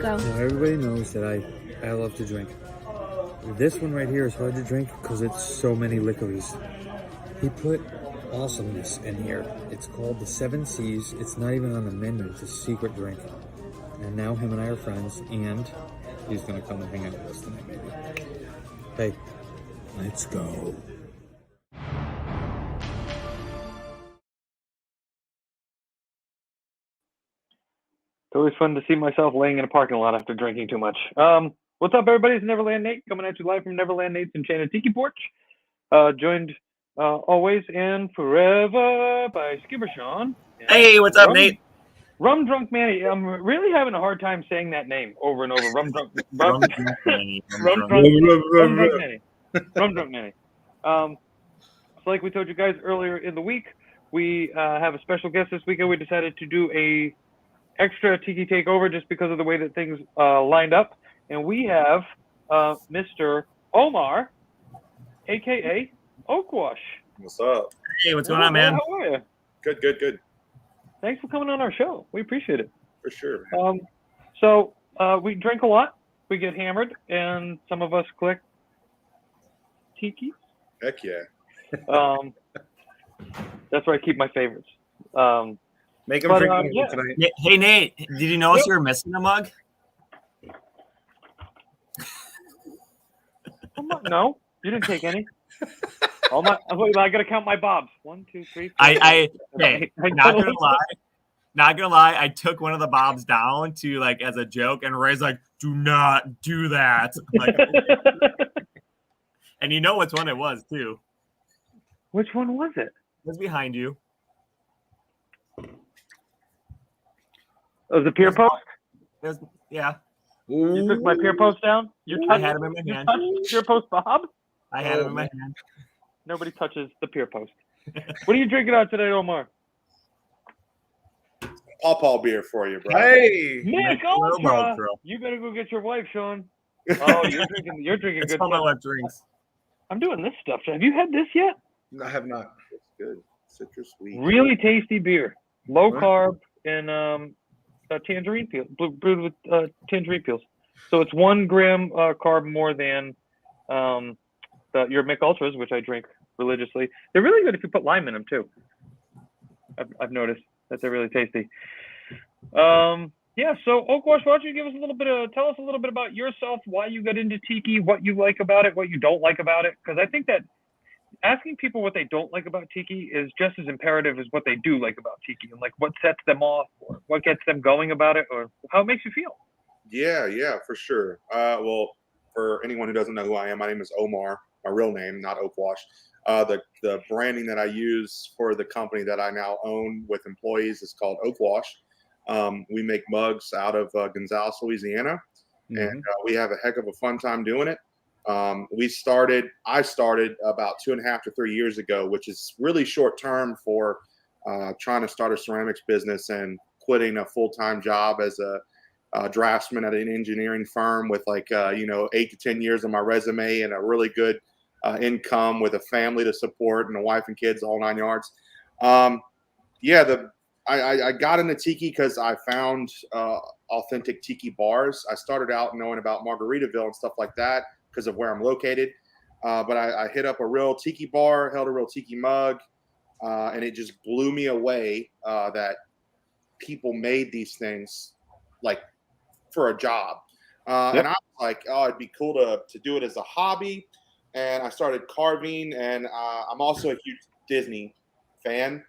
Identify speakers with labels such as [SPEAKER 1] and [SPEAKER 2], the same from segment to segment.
[SPEAKER 1] Go.
[SPEAKER 2] Now, everybody knows that I love to drink. This one right here is hard to drink because it's so many licorice. He put awesomeness in here. It's called the 7 C's. It's not even on the menu. It's a secret drink. And now him and I are friends, and he's gonna come and hang out with us tonight, maybe. Hey, let's go.
[SPEAKER 3] It's always fun to see myself laying in a parking lot after drinking too much. What's up, everybody? It's Neverland Nate coming at you live from Neverland Nate's Enchanted Tiki Porch. Joined always and forever by Skipper Sean.
[SPEAKER 4] Hey, what's up, Nate?
[SPEAKER 3] Rum Drunk Manny. I'm really having a hard time saying that name over and over. Rum Drunk Manny.
[SPEAKER 4] Rum Drunk
[SPEAKER 3] Manny. Rum Drunk Manny. So like we told you guys earlier in the week, we have a special guest this weekend. We decided to do a extra Tiki Takeover just because of the way that things lined up. And we have Mr. Omar, a.k.a. Oakwash.
[SPEAKER 5] What's up?
[SPEAKER 4] Hey, what's going on, man?
[SPEAKER 3] How are you?
[SPEAKER 5] Good.
[SPEAKER 3] Thanks for coming on our show. We appreciate it.
[SPEAKER 5] For sure.
[SPEAKER 3] So we drink a lot. We get hammered, and some of us click Tiki.
[SPEAKER 5] Heck yeah.
[SPEAKER 3] That's where I keep my favorites.
[SPEAKER 5] Make them drink
[SPEAKER 3] yeah.
[SPEAKER 5] tonight.
[SPEAKER 4] Hey, Nate, did you notice you were missing a mug?
[SPEAKER 3] No, you didn't take any. I got to count my bobs. 1, 2, 3, 4.
[SPEAKER 4] Hey, not gonna lie. I took one of the bobs down to like as a joke, and Ray's like, "Do not do that." Like, and you know which one it was too.
[SPEAKER 3] Which one was it?
[SPEAKER 4] It was behind you.
[SPEAKER 3] Oh, the pier post?
[SPEAKER 4] Yeah.
[SPEAKER 3] You took my pier post down?
[SPEAKER 4] I had him in my hand.
[SPEAKER 3] You touched pier post Bob?
[SPEAKER 4] I had him in my hand.
[SPEAKER 3] Nobody touches the pier post. What are you drinking out today, Omar?
[SPEAKER 5] Paw beer for you, bro.
[SPEAKER 3] Hey, Nick
[SPEAKER 4] Ultra.
[SPEAKER 3] Ultra. You better go get your wife, Sean. Oh, you're drinking
[SPEAKER 4] It's
[SPEAKER 3] good
[SPEAKER 4] all my
[SPEAKER 3] stuff.
[SPEAKER 4] wife drinks.
[SPEAKER 3] I'm doing this stuff. Have you had this yet?
[SPEAKER 5] I have not. It's good. Citrus sweet.
[SPEAKER 3] Really tasty beer. Low carb and tangerine peel, brewed with tangerine peels. So it's 1 gram carb more than your Mick Ultras, which I drink religiously. They're really good if you put lime in them too. I've noticed that they're really tasty. Yeah. So Oakwash, why don't you tell us a little bit about yourself, why you got into Tiki, what you like about it, what you don't like about it, because I think that asking people what they don't like about Tiki is just as imperative as what they do like about Tiki, and like what sets them off, or what gets them going about it, or how it makes you feel.
[SPEAKER 5] Yeah, for sure. Well, for anyone who doesn't know who I am, my name is Omar. My real name, not Oakwash. The branding that I use for the company that I now own with employees is called Oakwash. We make mugs out of Gonzales, Louisiana, and we have a heck of a fun time doing it. I started about 2.5 to 3 years ago, which is really short term for trying to start a ceramics business and quitting a full-time job as a draftsman at an engineering firm with 8 to 10 years on my resume and a really good income with a family to support and a wife and kids, the whole 9 yards. I got into Tiki because I found authentic Tiki bars. I started out knowing about Margaritaville and stuff like that because of where I'm located. But I hit up a real Tiki bar, held a real Tiki mug, and it just blew me away that people made these things like for a job. And I was like, oh, it'd be cool to do it as a hobby. And I started carving, and I'm also a huge Disney fan.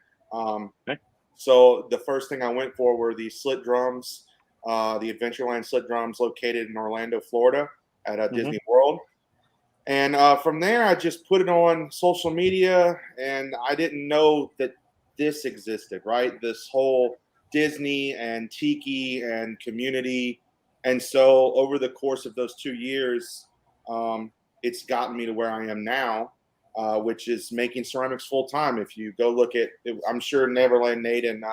[SPEAKER 5] So the first thing I went for were the slit drums, the Adventureland slit drums located in Orlando, Florida at Disney World. And from there, I just put it on social media, and I didn't know that this existed, right? This whole Disney and Tiki and community. And so over the course of those 2 years, it's gotten me to where I am now, which is making ceramics full time. If you go look at, I'm sure Neverland Nate and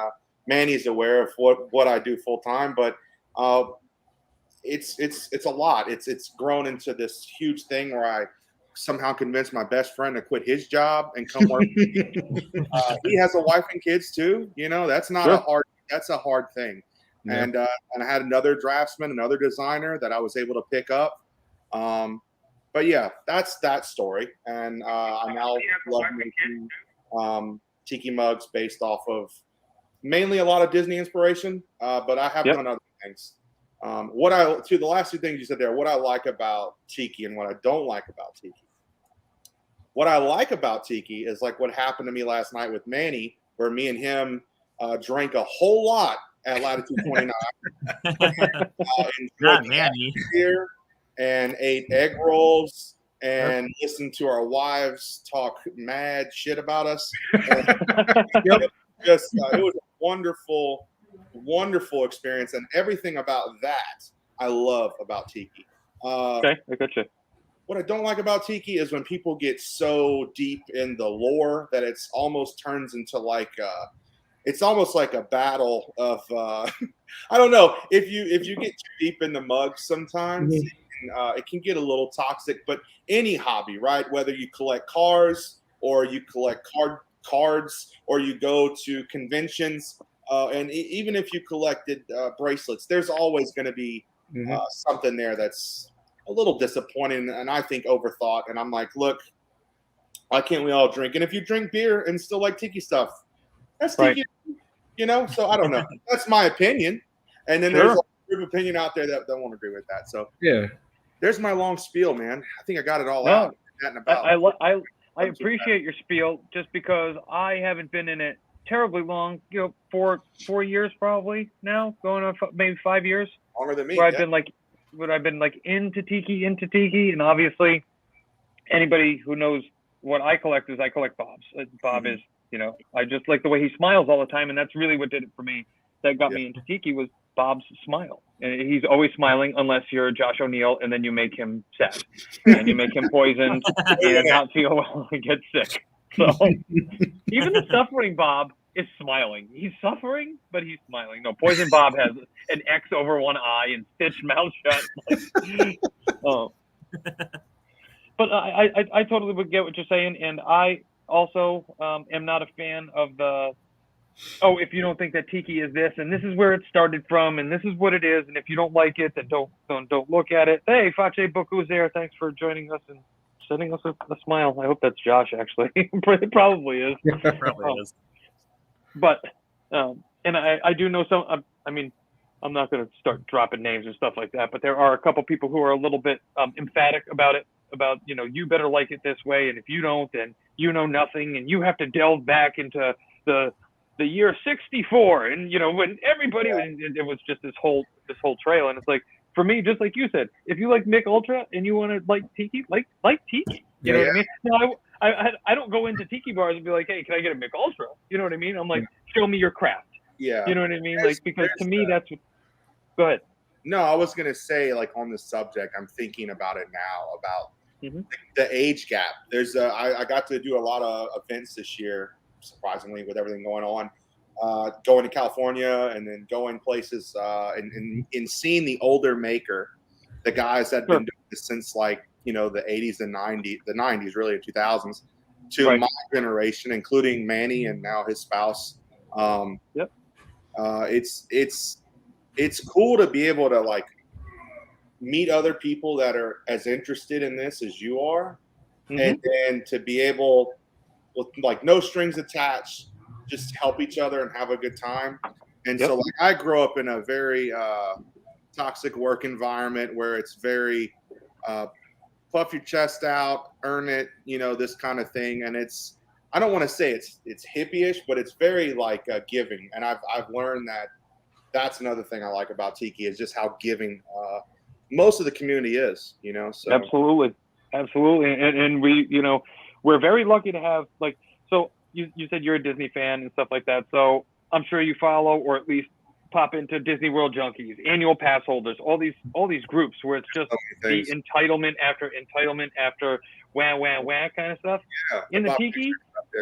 [SPEAKER 5] Manny is aware of what I do full time, but it's a lot. It's grown into this huge thing where I somehow convinced my best friend to quit his job and come work. He has a wife and kids too. That's not that's a hard thing.
[SPEAKER 4] Yeah.
[SPEAKER 5] And I had another draftsman, another designer that I was able to pick up. But yeah, that's that story. And I now love making tiki mugs based off of mainly a lot of Disney inspiration, but I have done other things. To the last two things you said there, what I like about tiki and what I don't like about tiki. What I like about tiki is like what happened to me last night with Manny, where me and him drank a whole lot at Latitude 29.
[SPEAKER 4] Not Manny.
[SPEAKER 5] Beer and ate egg rolls and listened to our wives talk mad shit about us. It was a wonderful, wonderful experience, and everything about that I love about tiki.
[SPEAKER 3] Okay, I gotcha.
[SPEAKER 5] What I don't like about tiki is when people get so deep in the lore that it's almost turns into like it's almost like a battle of I don't know, if you get too deep in the mugs sometimes it can get a little toxic. But any hobby, right, whether you collect cars or you collect cards or you go to conventions and even if you collected bracelets, there's always going to be something there that's a little disappointing and I think overthought. And I'm like, look, why can't we all drink? And if you drink beer and still like tiki stuff, that's tiki, you know? So I don't know. That's my opinion. And then there's a group of opinion out there that don't want to agree with that. So
[SPEAKER 2] Yeah.
[SPEAKER 5] There's my long spiel, man. I think I got it all out.
[SPEAKER 3] I appreciate your spiel just because I haven't been in it terribly long, 4 years probably now, going on maybe 5 years.
[SPEAKER 5] Longer than me.
[SPEAKER 3] Where I've been like into tiki, and obviously anybody who knows what I collect is I collect Bob's. Bob is, I just like the way he smiles all the time, and that's really what did it for me. That got me into tiki was Bob's smile. And he's always smiling unless you're Josh O'Neill, and then you make him sad and you make him poisoned and not feel well and get sick. So even the suffering Bob is smiling. He's suffering, but he's smiling. No, Poison Bob has an X over one eye and stitched mouth shut. But I totally would get what you're saying, and I also am not a fan of the. Oh, if you don't think that tiki is this, and this is where it started from, and this is what it is, and if you don't like it, then don't look at it. Hey, Fache Boku's there. Thanks for joining us and sending us a smile. I hope that's Josh, actually. It probably is.
[SPEAKER 4] Probably is.
[SPEAKER 3] But, and I do know some. I mean, I'm not going to start dropping names and stuff like that, but there are a couple people who are a little bit emphatic about it. About you better like it this way, and if you don't, then you know nothing, and you have to delve back into the year 64, and when everybody it was just this whole trail. And it's like, for me, just like you said, if you like Mick Ultra and you want to like tiki, like tiki, you know what I mean? No, I don't go into tiki bars and be like, hey, can I get a Mick Ultra? You know what I mean? I'm like, show me your craft. Yeah, you know what I mean? Like, because to me that's go ahead.
[SPEAKER 5] No, I was gonna say, like, on the subject, I'm thinking about it now about the age gap. There's I got to do a lot of events this year, surprisingly, with everything going on, going to California and then going places and seeing the older maker, the guys that have been doing this since like the 80s and 90s, really the 2000s, to my generation, including Manny and now his spouse. It's cool to be able to like meet other people that are as interested in this as you are, and then to be able, with like no strings attached, just help each other and have a good time. And so like I grew up in a very toxic work environment where it's very puff your chest out, earn it, this kind of thing. And I don't want to say it's hippie-ish, but it's very like giving. And I've learned that that's another thing I like about tiki is just how giving most of the community is, so
[SPEAKER 3] absolutely. And we, we're very lucky to have like, so you said you're a Disney fan and stuff like that. So I'm sure you follow, or at least pop into Disney World Junkies, annual pass holders, all these groups where it's just the entitlement after wah kind of stuff.
[SPEAKER 5] Yeah.
[SPEAKER 3] In the tiki,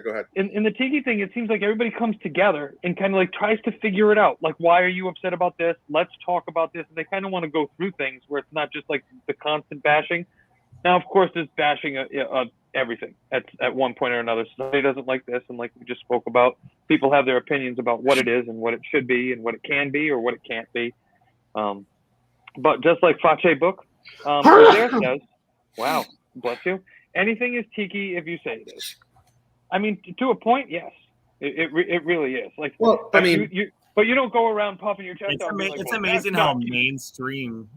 [SPEAKER 5] go ahead.
[SPEAKER 3] In the tiki thing, it seems like everybody comes together and kind of like tries to figure it out. Like, why are you upset about this? Let's talk about this. And they kind of want to go through things where it's not just like the constant bashing. Now, of course, there's bashing everything at one point or another. Somebody doesn't like this, and like we just spoke about, people have their opinions about what it is and what it should be and what it can be or what it can't be. But just like Fache Book there says, wow, bless you, anything is tiki if you say it is. I mean, to a point, yes, it really is. Like,
[SPEAKER 1] well, I mean,
[SPEAKER 3] but you don't go around puffing your chest out.
[SPEAKER 4] It's amazing how mainstream.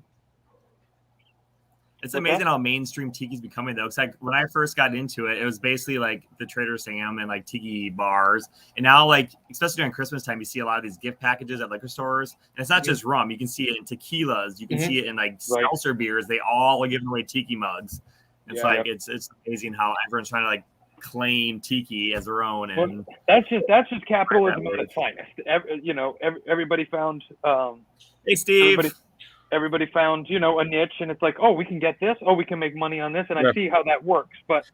[SPEAKER 4] It's amazing how mainstream tiki's becoming though. It's like when I first got into it, it was basically like the Trader Sam and like tiki bars. And now, like, especially during Christmas time, you see a lot of these gift packages at liquor stores. And it's not just rum. You can see it in tequilas. You can see it in like seltzer beers. They all are giving away tiki mugs. It's it's amazing how everyone's trying to like claim tiki as their own. And
[SPEAKER 3] that's just capitalism at its finest. Everybody found.
[SPEAKER 4] Hey, Steve.
[SPEAKER 3] Everybody found, a niche, and it's like, oh, we can get this. Oh, we can make money on this, and I see how that works. But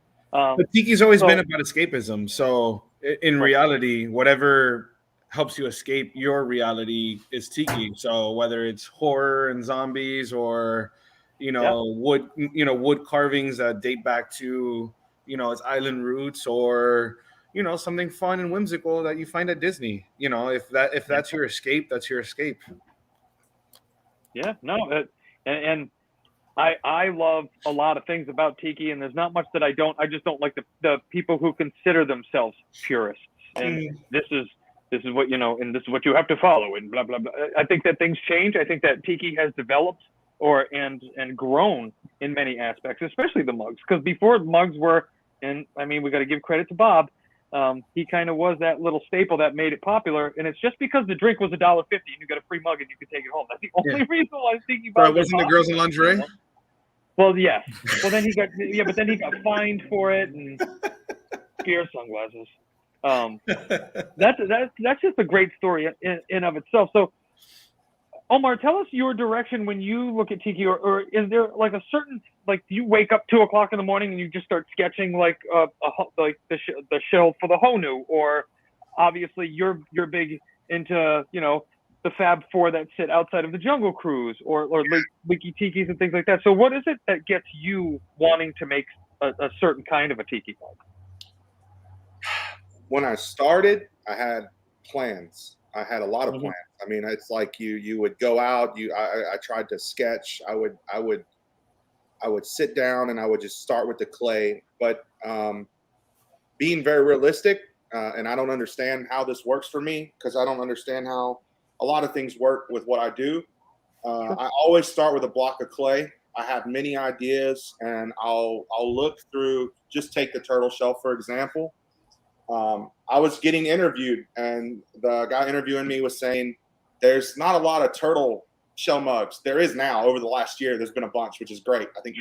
[SPEAKER 1] tiki's always been about escapism. So in reality, whatever helps you escape your reality is tiki. So whether it's horror and zombies, or wood carvings that date back to its island roots, or something fun and whimsical that you find at Disney. If that's your escape, that's your escape.
[SPEAKER 3] Yeah, no, and I love a lot of things about tiki, and there's not much that I don't. I just don't like the people who consider themselves purists, and this is what and this is what you have to follow, and blah blah blah. I think that things change. I think that tiki has developed and grown in many aspects, especially the mugs, because before mugs were, and I mean we got to give credit to Bob. He kind of was that little staple that made it popular, and it's just because the drink was $1.50 and you got a free mug and you could take it home. That's the only reason why Tiki Bob
[SPEAKER 1] wasn't the girls in lingerie?
[SPEAKER 3] Well, yeah. Well, then he got but then he got fined for it and beer sunglasses. That's just a great story in of itself. So, Omar, tell us your direction when you look at tiki, or is there like a certain, like, do you wake up 2 o'clock in the morning and you just start sketching like like the shell for the Honu, or obviously you're big into the Fab Four that sit outside of the Jungle Cruise, or Leaky Tikis and things like that. So what is it that gets you wanting to make a certain kind of a tiki mug?
[SPEAKER 5] When I started, I had plans. I had a lot of plans. I mean, it's like you would go out. I tried to sketch. I would sit down and I would just start with the clay. But being very realistic, and I don't understand how this works for me, because I don't understand how a lot of things work with what I do. I always start with a block of clay. I have many ideas, and I'll look through. Just take the turtle shell for example. I was getting interviewed, and the guy interviewing me was saying, there's not a lot of turtle shell mugs. There is now. Over the last year, there's been a bunch, which is great. I think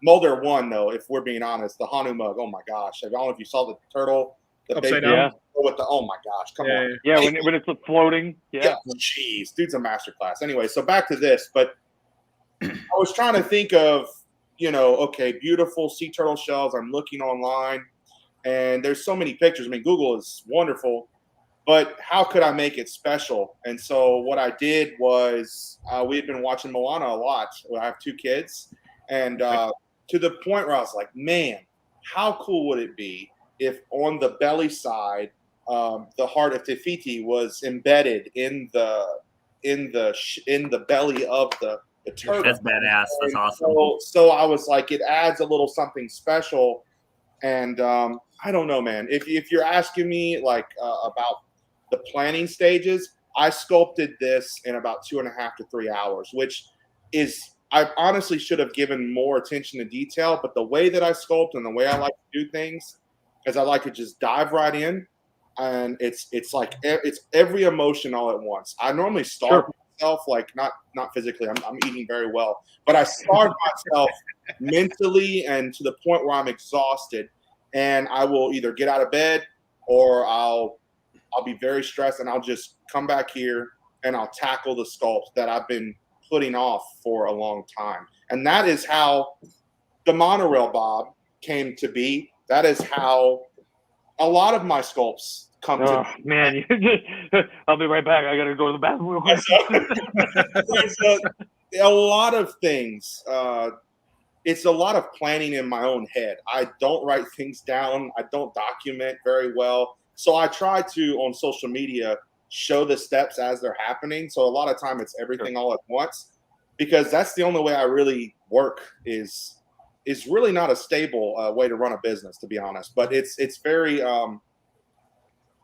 [SPEAKER 5] Mulder won, though, if we're being honest. The Hanu mug, oh my gosh. I don't know if you saw the turtle. The
[SPEAKER 1] upside down?
[SPEAKER 5] With the, oh my gosh, come on.
[SPEAKER 3] Yeah, when it's floating. Yeah.
[SPEAKER 5] Jeez, dude's a masterclass. Anyway, so back to this. But I was trying to think of, okay, beautiful sea turtle shells. I'm looking online. And there's so many pictures. I mean, Google is wonderful, but how could I make it special? And so what I did was we had been watching Moana a lot. I have 2 kids. And to the point where I was like, man, how cool would it be if on the belly side, the heart of Te Fiti was embedded in the belly of the turtle.
[SPEAKER 4] That's badass. That's awesome.
[SPEAKER 5] So I was like, it adds a little something special. And I don't know, man. If you're asking me like about the planning stages, I sculpted this in about 2.5 to 3 hours, which is, I honestly should have given more attention to detail. But the way that I sculpt and the way I like to do things is I like to just dive right in, and it's like it's every emotion all at once. I normally starve myself, like not physically. I'm eating very well, but I starve myself mentally and to the point where I'm exhausted. And I will either get out of bed or I'll be very stressed, and I'll just come back here and I'll tackle the sculpt that I've been putting off for a long time. And that is how the Monorail Bob came to be. That is how a lot of my sculpts come to be.
[SPEAKER 3] Man, you just, I'll be right back. I got to go to the bathroom real quick.
[SPEAKER 5] A lot of things it's a lot of planning in my own head. I don't write things down. I don't document very well. So I try to, on social media, show the steps as they're happening. So a lot of time it's everything all at once, because that's the only way I really work. Is really not a stable way to run a business, to be honest. But it's very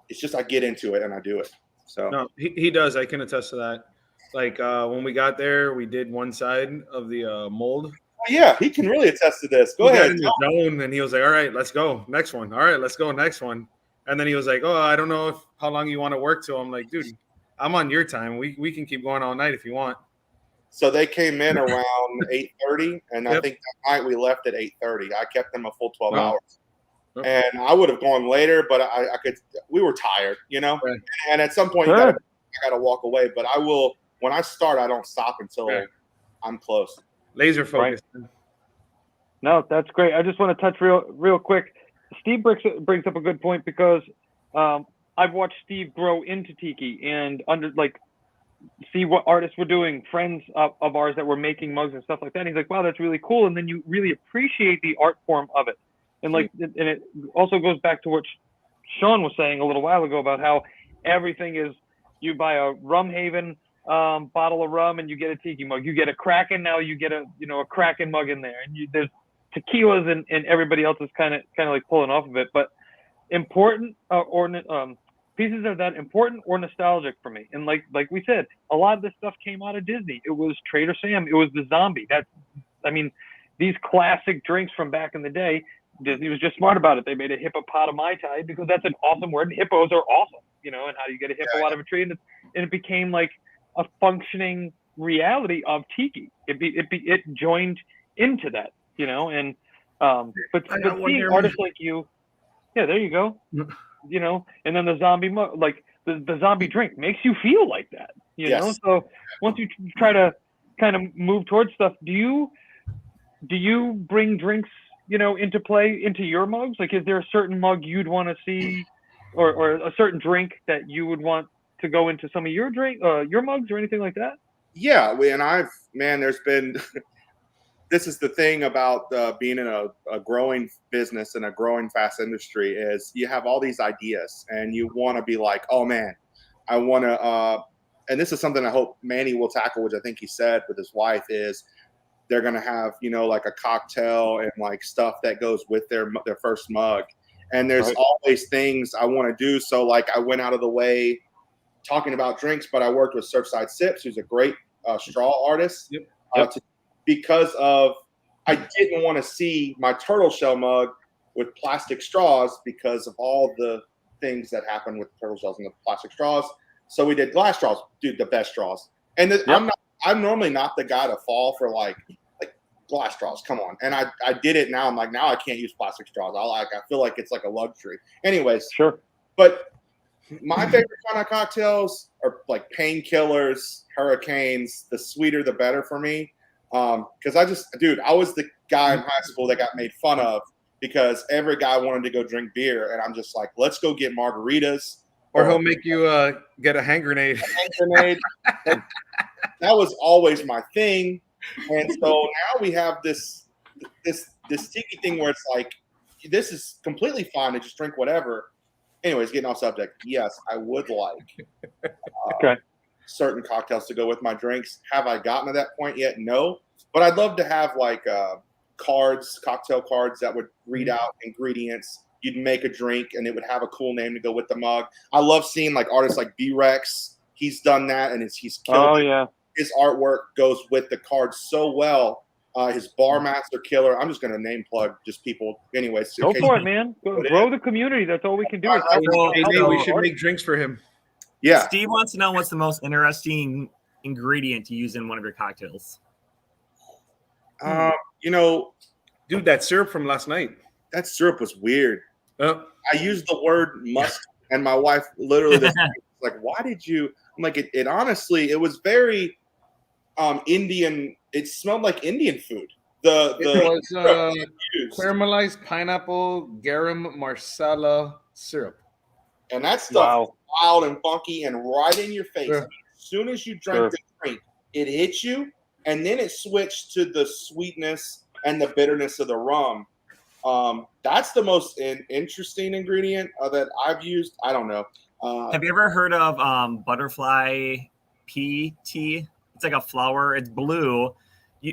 [SPEAKER 5] it's just I get into it and I do it. So
[SPEAKER 1] No, he does. I can attest to that. Like when we got there, we did one side of the mold.
[SPEAKER 5] yeah, he can really attest to this. Go
[SPEAKER 1] He
[SPEAKER 5] ahead.
[SPEAKER 1] got in the zone, and he was like, "All right, let's go next one. All right, let's go next one." And then he was like, "Oh, I don't know how long you want to work till." I'm like, "Dude, I'm on your time. We can keep going all night if you want."
[SPEAKER 5] So they came in around 8:30, and I
[SPEAKER 1] Yep.
[SPEAKER 5] think that night we left at 8:30. I kept them a full 12
[SPEAKER 1] Wow.
[SPEAKER 5] hours.
[SPEAKER 1] Yep.
[SPEAKER 5] And I would have gone later, but I could. We were tired, you know.
[SPEAKER 1] Right.
[SPEAKER 5] And at some point, I gotta walk away. But I will. When I start, I don't stop until
[SPEAKER 1] Right.
[SPEAKER 5] I'm close.
[SPEAKER 1] Laser focused.
[SPEAKER 3] No, that's great. I just want to touch real quick. Steve brings up a good point, because I've watched Steve grow into Tiki and see what artists were doing, friends of ours that were making mugs and stuff like that. And he's like, wow, that's really cool. And then you really appreciate the art form of it. And it also goes back to what Sean was saying a little while ago about how everything is, you buy a Rum Haven bottle of rum and you get a Tiki mug. You get a Kraken, now you get a Kraken mug in there. And there's tequilas and everybody else is kind of like pulling off of it. But important pieces of that important or nostalgic for me. And like we said, a lot of this stuff came out of Disney. It was Trader Sam. It was the Zombie. These classic drinks from back in the day, Disney was just smart about it. They made a hippopotami Tai because that's an awesome word. And hippos are awesome, and how do you get a hippo out of a tree? And it became like a functioning reality of Tiki. It joined into that, and but seeing artists like you, yeah, there you go. And then the zombie like the zombie drink makes you feel like that, know. So once you try to kind of move towards stuff, do you bring drinks into play into your mugs? Like, is there a certain mug you'd want to see, or a certain drink that you would want to go into some of your your mugs or anything like that?
[SPEAKER 5] Yeah, there's been this is the thing about being in a growing business and a growing fast industry, is you have all these ideas and you want to be like, oh man, I want to, and this is something I hope Manny will tackle, which I think he said with his wife, is they're going to have, like a cocktail and like stuff that goes with their first mug. And there's always things I want to do. So like I went out of the way talking about drinks, but I worked with Surfside Sips, who's a great straw artist.
[SPEAKER 1] Yep.
[SPEAKER 5] Because I didn't want to see my turtle shell mug with plastic straws because of all the things that happen with the turtle shells and the plastic straws. So we did glass straws, dude, the best straws. And I'm normally not the guy to fall for like glass straws. Come on. And I did it now. I'm like, now I can't use plastic straws. I feel like it's like a luxury. Anyways.
[SPEAKER 3] Sure.
[SPEAKER 5] But my favorite kind of cocktails are like painkillers, hurricanes. The sweeter, the better for me. Because I was the guy in high school that got made fun of because every guy wanted to go drink beer. And I'm just like, let's go get margaritas.
[SPEAKER 1] Or he'll make you get a hand grenade.
[SPEAKER 5] That was always my thing. And so now we have this Tiki thing where it's like, this is completely fine to just drink whatever. Anyways, getting off subject. Yes, I would like certain cocktails to go with my drinks. Have I gotten to that point yet? No. But I'd love to have like cocktail cards that would read out ingredients. You'd make a drink and it would have a cool name to go with the mug. I love seeing like artists like B-Rex. He's done that and he's killed.
[SPEAKER 3] Oh, yeah.
[SPEAKER 5] His artwork goes with the cards so well. His Bar Master Killer. I'm just going to name plug just people. Anyways.
[SPEAKER 3] Go for it, man. Grow the community. That's all we can do.
[SPEAKER 1] We should make drinks for him.
[SPEAKER 5] Yeah.
[SPEAKER 4] Steve wants to know what's the most interesting ingredient to use in one of your cocktails.
[SPEAKER 1] Dude, that syrup from last night.
[SPEAKER 5] That syrup was weird.
[SPEAKER 1] Oh.
[SPEAKER 5] I used the word musk, and my wife literally was like, why did you? I'm like, it honestly, it was very Indian. It smelled like Indian food.
[SPEAKER 1] It was caramelized pineapple garam marsala syrup.
[SPEAKER 5] And that stuff is wild and funky and right in your face.
[SPEAKER 1] Sure.
[SPEAKER 5] As soon as you drank the drink, it hit you, and then it switched to the sweetness and the bitterness of the rum. That's the most interesting ingredient that I've used. I don't know.
[SPEAKER 4] Have you ever heard of butterfly pea tea? It's like a flower. It's blue,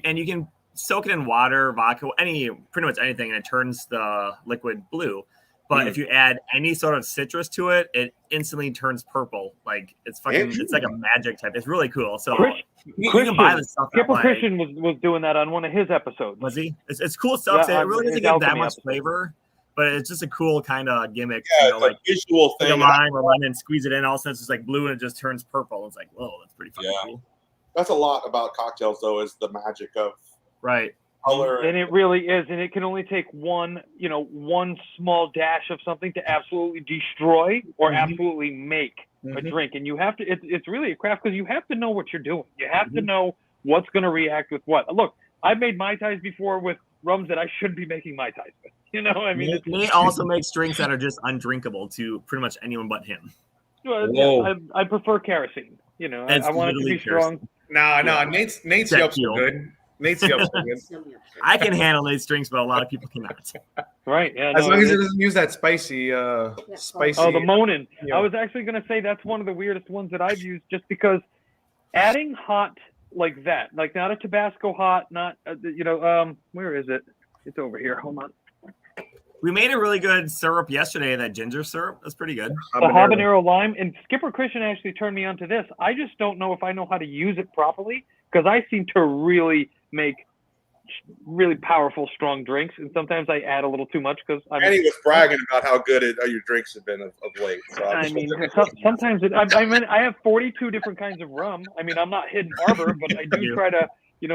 [SPEAKER 4] and you can soak it in water, vodka, pretty much anything, and it turns the liquid blue. But if you add any sort of citrus to it, it instantly turns purple. Like it's like a magic type. It's really cool. So you can buy this stuff.
[SPEAKER 3] Skipper Christian was doing that on one of his episodes.
[SPEAKER 4] Was he? It's cool stuff.
[SPEAKER 3] Yeah,
[SPEAKER 4] It really doesn't give that much flavor, but it's just a cool kind of gimmick.
[SPEAKER 5] Yeah, it's a visual thing.
[SPEAKER 4] Like a lime or lemon, squeeze it in, all of a sudden it's just like blue and it just turns purple. It's like, whoa, that's pretty fucking cool.
[SPEAKER 5] That's a lot about cocktails, though, is the magic of color.
[SPEAKER 3] And it really is, and it can only take one small dash of something to absolutely destroy or absolutely make a drink. And you have to. It's really a craft because you have to know what you're doing. You have to know what's going to react with what. Look, I've made Mai Tais before with rums that I shouldn't be making Mai Tais with. You know, I mean,
[SPEAKER 4] Nate also makes drinks that are just undrinkable to pretty much anyone but him.
[SPEAKER 3] Well, I prefer kerosene. You know, I want it to be strong.
[SPEAKER 1] No, Nate's yelps are good. Nate's yelps are good.
[SPEAKER 4] I can handle Nate's drinks, but a lot of people cannot.
[SPEAKER 3] Right. Yeah.
[SPEAKER 1] As long as it doesn't use that spicy.
[SPEAKER 3] Oh, the Monin. I was actually going to say that's one of the weirdest ones that I've used, just because adding hot like that, like not a Tabasco hot, not where is it? It's over here. Hold on.
[SPEAKER 4] We made a really good syrup yesterday, that ginger syrup. That's pretty good.
[SPEAKER 3] The habanero lime. And Skipper Christian actually turned me onto this. I just don't know if I know how to use it properly, because I seem to really make really powerful, strong drinks. And sometimes I add a little too much because I'm.
[SPEAKER 5] And he was bragging about how good your drinks have been of late. So
[SPEAKER 3] I mean, sometimes I have 42 different kinds of rum. I mean, I'm not Hidden Harbor, but I do try to,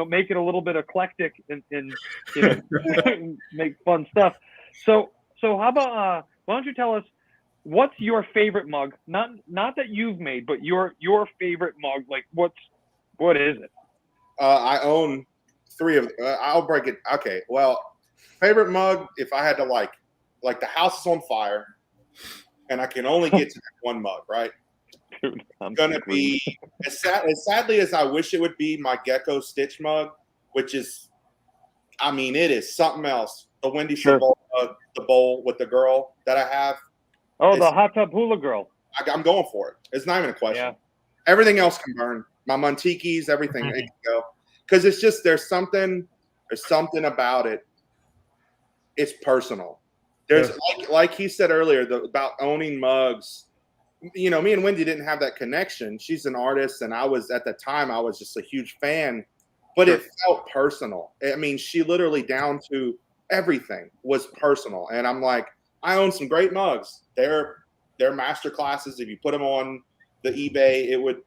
[SPEAKER 3] make it a little bit eclectic and make fun stuff. So how about why don't you tell us what's your favorite mug? Not that you've made, but your favorite mug. Like what is it?
[SPEAKER 5] I own 3 of. I'll break it. Okay. Well, favorite mug. If I had to like the house is on fire, and I can only get to that one mug, right?
[SPEAKER 3] Dude,
[SPEAKER 5] I'm gonna be as sadly as I wish it would be, my Gecko Stitch mug, which is, I mean, it is something else. The Wendy bowl, the bowl with the girl that I have.
[SPEAKER 3] Oh, the hot tub hula girl.
[SPEAKER 5] I'm going for it. It's not even a question.
[SPEAKER 3] Yeah.
[SPEAKER 5] Everything else can burn. My Montikis, everything it can go. Because it's just there's something about it. It's personal. There's like he said earlier about owning mugs. Me and Wendy didn't have that connection. She's an artist, and I was just a huge fan. But it felt personal. I mean, she literally down to everything was personal. And I'm like, I own some great mugs. They're master classes. If you put them on the eBay, it would,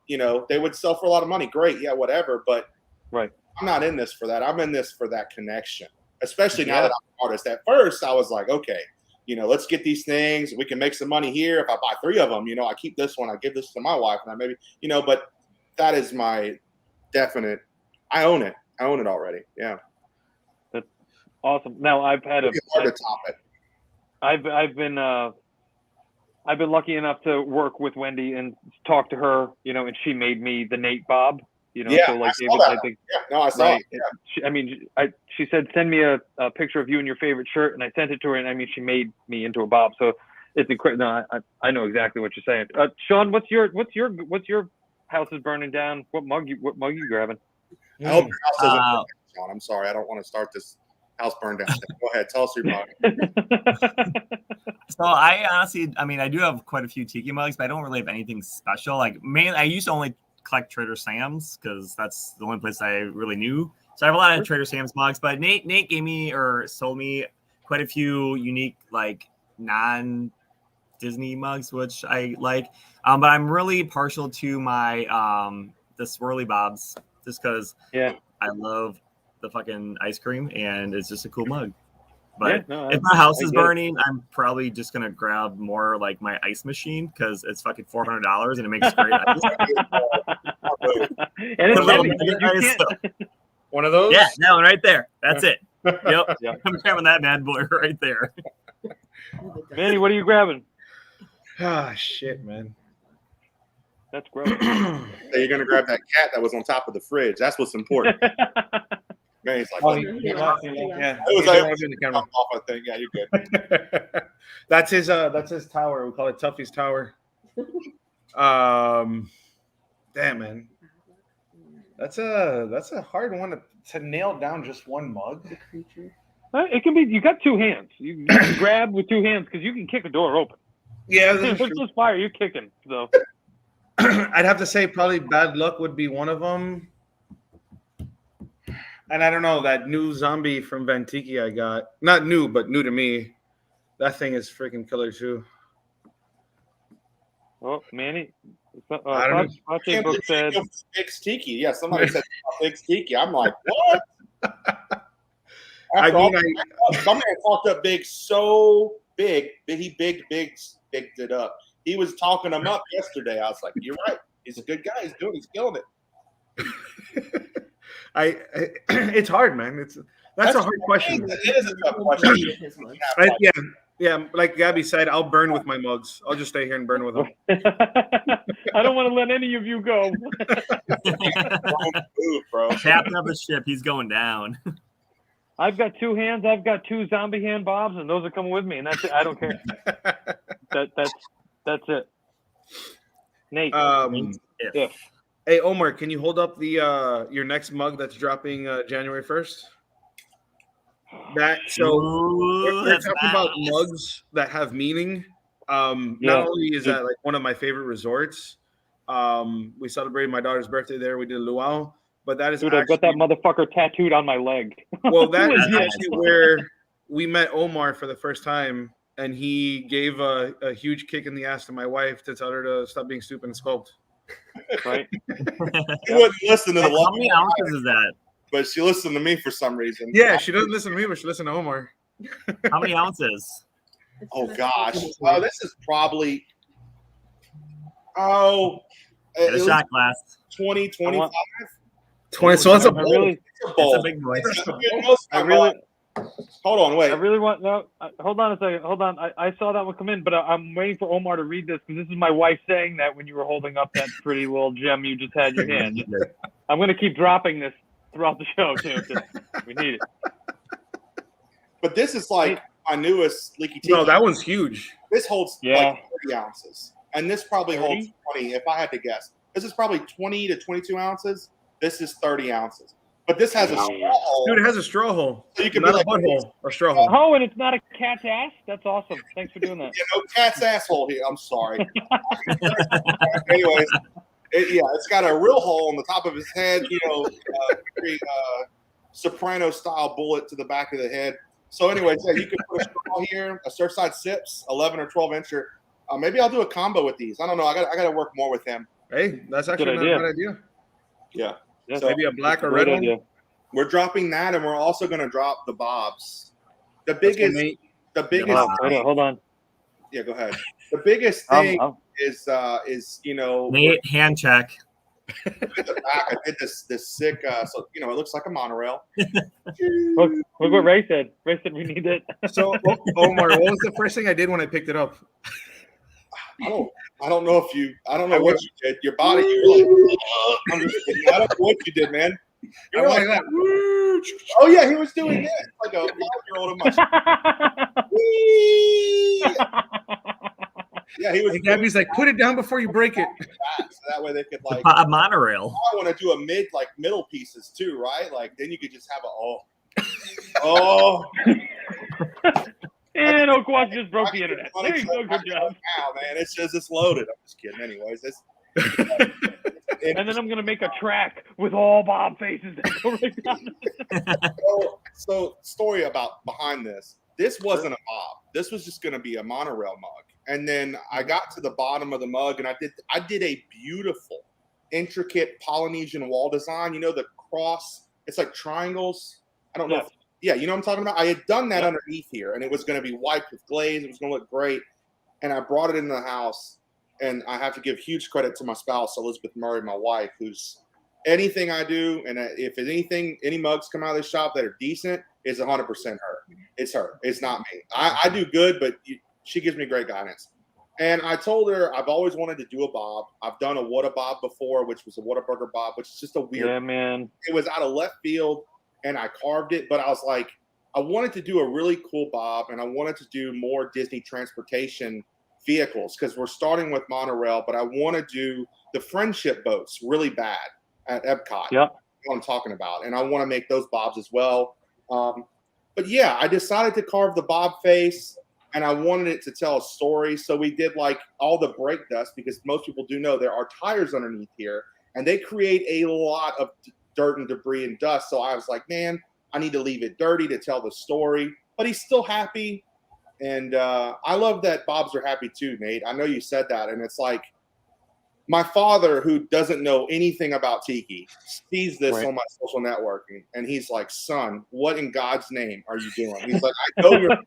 [SPEAKER 5] they would sell for a lot of money. Great. Yeah, whatever. But I'm not in this for that. I'm in this for that connection, especially now that I'm an artist. At first, I was like, okay, let's get these things. We can make some money here. If I buy 3 of them, I keep this one. I give this to my wife, and I maybe, but that is my definite. I own it. I own it already. Yeah.
[SPEAKER 3] That's awesome. Now I've had
[SPEAKER 5] hard to top it.
[SPEAKER 3] I've been lucky enough to work with Wendy and talk to her, and she made me the Nate Bob, so like David, I think.
[SPEAKER 5] Yeah, no, I saw it. Yeah.
[SPEAKER 3] She said, send me a picture of you in your favorite shirt, and I sent it to her, and she made me into a Bob. So it's incredible. No, I know exactly what you're saying. Sean, what's your house is burning down? What mug you grabbing?
[SPEAKER 5] I hope your house doesn't burn down, Sean. I'm sorry. I don't want to start this house burn down. Go ahead. Tell us your mug.
[SPEAKER 4] So I honestly, I do have quite a few tiki mugs, but I don't really have anything special. Like, mainly, I used to only collect Trader Sam's because that's the only place I really knew. So I have a lot of Trader Sam's mugs, but Nate gave me or sold me quite a few unique, like, non-Disney mugs, which I like. But I'm really partial to my the swirly bobs, just because I love the fucking ice cream and it's just a cool mug. But if my house is burning, I'm probably just gonna grab more like my ice machine because it's fucking $400 and it makes great ice.
[SPEAKER 3] And it's heavy.
[SPEAKER 1] One of those?
[SPEAKER 4] Yeah, that one right there. That's it. Yep. I'm grabbing that bad boy right there.
[SPEAKER 3] Manny, what are you grabbing?
[SPEAKER 1] Ah, shit, man.
[SPEAKER 3] That's gross.
[SPEAKER 5] So you're gonna grab that cat that was on top of the fridge. That's what's important. Manny's like,
[SPEAKER 1] Oh,
[SPEAKER 5] "Look,
[SPEAKER 1] he left. Yeah,
[SPEAKER 5] it was
[SPEAKER 1] he
[SPEAKER 5] like,
[SPEAKER 1] didn't want to be in the camera.
[SPEAKER 5] off, I think. Yeah, you're good.
[SPEAKER 1] That's his tower. We call it Tuffy's tower. Damn, man. That's a hard one to nail down just one mug.
[SPEAKER 3] It can be. You got two hands. You can grab with two hands because you can kick a door open.
[SPEAKER 1] Yeah,
[SPEAKER 3] If it's just fire, you're kicking. So
[SPEAKER 1] I'd have to say probably Bad Luck would be one of them. And I don't know, that new zombie from Van Tiki I got. Not new, but new to me. That thing is freaking killer too.
[SPEAKER 3] oh, Manny.
[SPEAKER 1] I don't know.
[SPEAKER 3] Sache Book said
[SPEAKER 5] Big Tiki. Yeah, somebody said Big Tiki. I'm like, what?
[SPEAKER 1] I
[SPEAKER 5] After all,
[SPEAKER 1] mean,
[SPEAKER 5] my man talked up Big so big that he bigged it up. He was talking him up yesterday. I was like, you're right. He's a good guy. He's killing it.
[SPEAKER 1] It's hard, man. That's a hard question.
[SPEAKER 5] It is a tough question.
[SPEAKER 1] Yeah. Like Gabby said, I'll burn with my mugs. I'll just stay here and burn with them.
[SPEAKER 3] I don't want to let any of you go.
[SPEAKER 5] Move, bro.
[SPEAKER 4] Captain of the ship, he's going down.
[SPEAKER 3] I've got two hands. I've got two zombie hand bobs, and those are coming with me, and that's it. I don't care. That's it. Nate.
[SPEAKER 4] If.
[SPEAKER 1] Hey Omar, can you hold up the your next mug that's dropping January 1st? We're talking about mugs that have meaning. Not only is that like one of my favorite resorts. We celebrated my daughter's birthday there. We did a luau, but that is
[SPEAKER 3] dude, I've got that motherfucker tattooed on my leg.
[SPEAKER 1] Well, that is actually where we met Omar for the first time, and he gave a huge kick in the ass to my wife to tell her to stop being stupid and sculpt.
[SPEAKER 3] Right?
[SPEAKER 5] He wouldn't listen to the
[SPEAKER 4] How many ounces is that?
[SPEAKER 5] but she listened to me for some reason.
[SPEAKER 1] Yeah, she doesn't listen to me, but she listens to Omar.
[SPEAKER 4] How many ounces?
[SPEAKER 5] Oh gosh. Oh, this is probably
[SPEAKER 4] Get a shot glass.
[SPEAKER 5] 20, 25.
[SPEAKER 1] 20. So it's a
[SPEAKER 3] I really,
[SPEAKER 5] It's a bowl.
[SPEAKER 4] It's a big boy.
[SPEAKER 5] It's a big- most
[SPEAKER 3] I
[SPEAKER 5] of
[SPEAKER 3] really,
[SPEAKER 5] hold on, wait.
[SPEAKER 3] I really want. No, hold on a second. Hold on. I saw that one come in, but I'm waiting for Omar to read this because this is my wife saying that when you were holding up that pretty little gem you just had in your hand. I'm going to keep dropping this throughout the show too. 'Cause we need it.
[SPEAKER 5] But this is like my newest leaky tiki.
[SPEAKER 1] No, that one's huge.
[SPEAKER 5] This holds
[SPEAKER 3] Yeah.
[SPEAKER 5] like 30 ounces. And this probably
[SPEAKER 3] 30?
[SPEAKER 5] holds 20 if I had to guess. This is probably 20 to 22 ounces. This is 30 ounces. But this has a straw hole.
[SPEAKER 1] Dude, it has a straw hole.
[SPEAKER 5] So you can
[SPEAKER 1] Not
[SPEAKER 5] be
[SPEAKER 1] a
[SPEAKER 5] like,
[SPEAKER 1] butthole, a straw hole.
[SPEAKER 3] Oh, and it's not a cat's ass. That's awesome. Thanks for doing that.
[SPEAKER 5] you know, cat's asshole here. I'm sorry. Anyways, it's got a real hole on the top of his head, very soprano style bullet to the back of the head. So anyways, yeah, you can put a straw here, a Surfside Sips, 11 or 12 incher. Maybe I'll do a combo with these. I don't know. I got to work more with him.
[SPEAKER 1] Hey, that's actually
[SPEAKER 3] Good
[SPEAKER 1] not
[SPEAKER 3] idea.
[SPEAKER 1] a bad idea.
[SPEAKER 5] Yeah.
[SPEAKER 3] Yeah,
[SPEAKER 5] So
[SPEAKER 1] Maybe a black or
[SPEAKER 3] great
[SPEAKER 1] red
[SPEAKER 3] idea.
[SPEAKER 1] one.
[SPEAKER 5] we're dropping that, and we're also going to drop the bobs. The biggest,
[SPEAKER 3] Hold on.
[SPEAKER 5] Yeah, go ahead. The biggest thing
[SPEAKER 3] Um,
[SPEAKER 5] is
[SPEAKER 4] Nate, hand check.
[SPEAKER 5] at the back. I did this sick. So it looks like a monorail.
[SPEAKER 3] Look what Ray said. Ray said we need it.
[SPEAKER 1] So, Omar, what was the first thing I did when I picked it up?
[SPEAKER 5] I don't know what you did. Your body. You're like, I'm just kidding. I don't know what you did, man.
[SPEAKER 1] I went like that.
[SPEAKER 5] Oh yeah, he was doing this like a 5-year-old in my. Yeah, he was.
[SPEAKER 1] And Gabby's like, put it down before you break it.
[SPEAKER 5] So that way they could like.
[SPEAKER 4] A monorail.
[SPEAKER 5] I want to do a middle pieces too, right? Like then you could just have oh.
[SPEAKER 3] And Oakwash just broke the internet. There you go. Good job.
[SPEAKER 5] Wow, man, it's loaded. I'm just kidding. Anyways,
[SPEAKER 3] And then I'm gonna make a track with all Bob faces that go right down.
[SPEAKER 5] So story about behind this. This wasn't a Bob. This was just gonna be a monorail mug. And then I got to the bottom of the mug, and I did a beautiful, intricate Polynesian wall design. You know the cross. It's like triangles. I don't know. Yeah, you know what I'm talking about? I had done that underneath here, and it was going to be wiped with glaze. It was going to look great. And I brought it into the house, and I have to give huge credit to my spouse, Elizabeth Murray, my wife, who's anything I do, and if any mugs come out of the shop that are decent, it's 100% her. It's her. It's not me. I do good, but she gives me great guidance. And I told her I've always wanted to do a bob. I've done a Whataburger Bob before, which was a Whataburger Bob, which is just a weird.
[SPEAKER 3] Yeah, man.
[SPEAKER 5] It was out of left field. and I carved it, but I was like, I wanted to do a really cool bob, and I wanted to do more Disney transportation vehicles because we're starting with Monorail, but I want to do the friendship boats really bad at Epcot.
[SPEAKER 3] Yeah.
[SPEAKER 5] What I'm talking about, and I want to make those bobs as well. But yeah, I decided to carve the bob face, and I wanted it to tell a story. So we did like all the brake dust, because most people do know there are tires underneath here, and they create a lot of dirt and debris and dust. So I was like, man, I need to leave it dirty to tell the story. But he's still happy, and I love that bobs are happy too, Nate. I know you said that, and it's like, my father, who doesn't know anything about Tiki, sees this
[SPEAKER 3] Right.
[SPEAKER 5] on my social networking, and he's like, son, what in God's name are you doing? He's like, I know you're,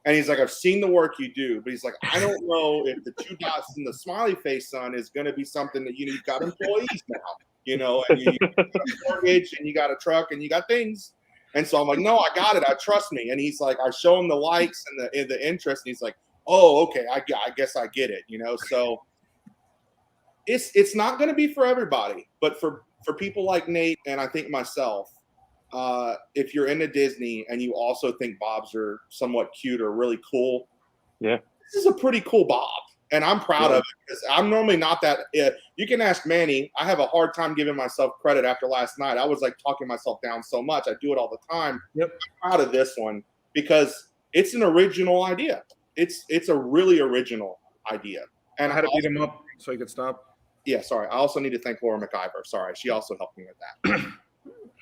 [SPEAKER 5] and he's like, I've seen the work you do, but he's like, I don't know if the 2 dots in the smiley face, son, is going to be something that you've got employees now, and you got a mortgage, and you got a truck, and you got things. And so I'm like, no, I got it. I trust me. And he's like, I show him the likes and the interest, and he's like, oh, okay, I guess I get it, so. It's not going to be for everybody, but for people like Nate and I think myself, if you're into Disney and you also think bobs are somewhat cute or really cool,
[SPEAKER 3] Yeah,
[SPEAKER 5] this is a pretty cool bob, and I'm proud of it because I'm normally not that. You can ask Manny. I have a hard time giving myself credit after last night. I was like talking myself down so much. I do it all the time.
[SPEAKER 1] Yep.
[SPEAKER 5] I'm proud of this one because it's an original idea. It's a really original idea, and
[SPEAKER 1] I had to beat him up so he could stop.
[SPEAKER 5] Yeah, sorry. I also need to thank Laura McIver. Sorry, she also helped me with that.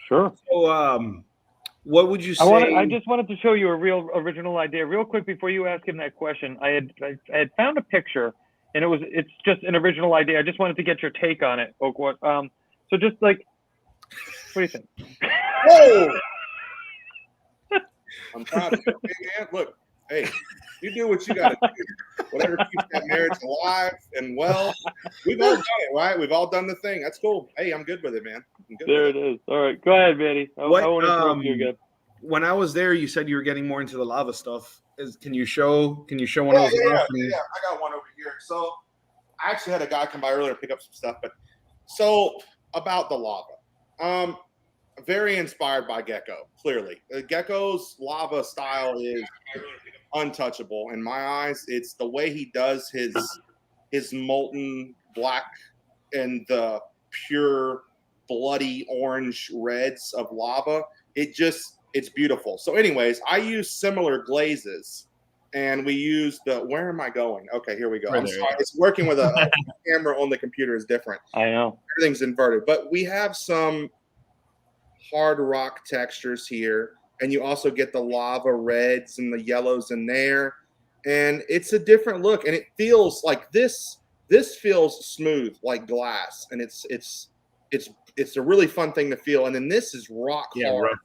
[SPEAKER 3] sure.
[SPEAKER 1] So, what would you say?
[SPEAKER 3] I just wanted to show you a real original idea real quick before you ask him that question. I had found a picture, and it's just an original idea. I just wanted to get your take on it, Oakwash. So just like, what do you think?
[SPEAKER 5] Whoa! I'm proud of you, man. Look, hey, you do what you got to do. Whatever keeps that marriage alive and well. We've all done it, right? We've all done the thing. That's cool. Hey, I'm good with it, man.
[SPEAKER 3] There it is. All right, go ahead, Manny. I won't interrupt you again.
[SPEAKER 1] When I was there, you said you were getting more into the lava stuff. Can you show one of those?
[SPEAKER 5] Yeah. I got one over here. So I actually had a guy come by earlier to pick up some stuff. But so about the lava, very inspired by Gecko. Clearly, Gecko's lava style is untouchable in my eyes. It's the way he does his molten black and the pure bloody orange reds of lava. It's beautiful. So anyways, I use similar glazes, and we use where am I going? Okay, here we go. I'm sorry. It's working with a camera on the computer is different.
[SPEAKER 3] I know.
[SPEAKER 5] Everything's inverted, but we have some hard rock textures here, and you also get the lava reds and the yellows in there, and it's a different look, and it feels like this feels smooth like glass, and it's a really fun thing to feel. And then this is rock hard,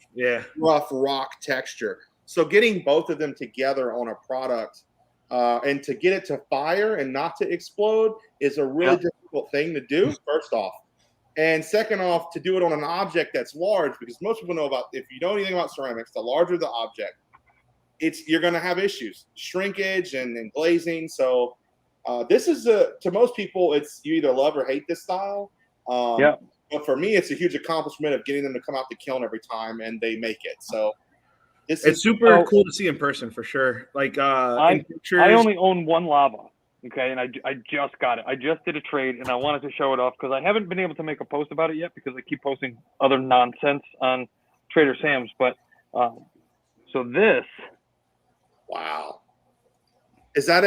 [SPEAKER 5] rough rock texture. So getting both of them together on a product and to get it to fire and not to explode is a really difficult thing to do, first off. And second off, to do it on an object that's large, because most people know if you know anything about ceramics, the larger the object, you're going to have issues, shrinkage and glazing. So this is to most people, it's you either love or hate this style. But for me, it's a huge accomplishment of getting them to come out the kiln every time, and they make it. So
[SPEAKER 1] it's super cool to see in person for sure. Like in pictures,
[SPEAKER 3] I only own one lava. Okay, and I just got it. I just did a trade, and I wanted to show it off because I haven't been able to make a post about it yet because I keep posting other nonsense on Trader Sam's. But so this.
[SPEAKER 5] Wow. Is that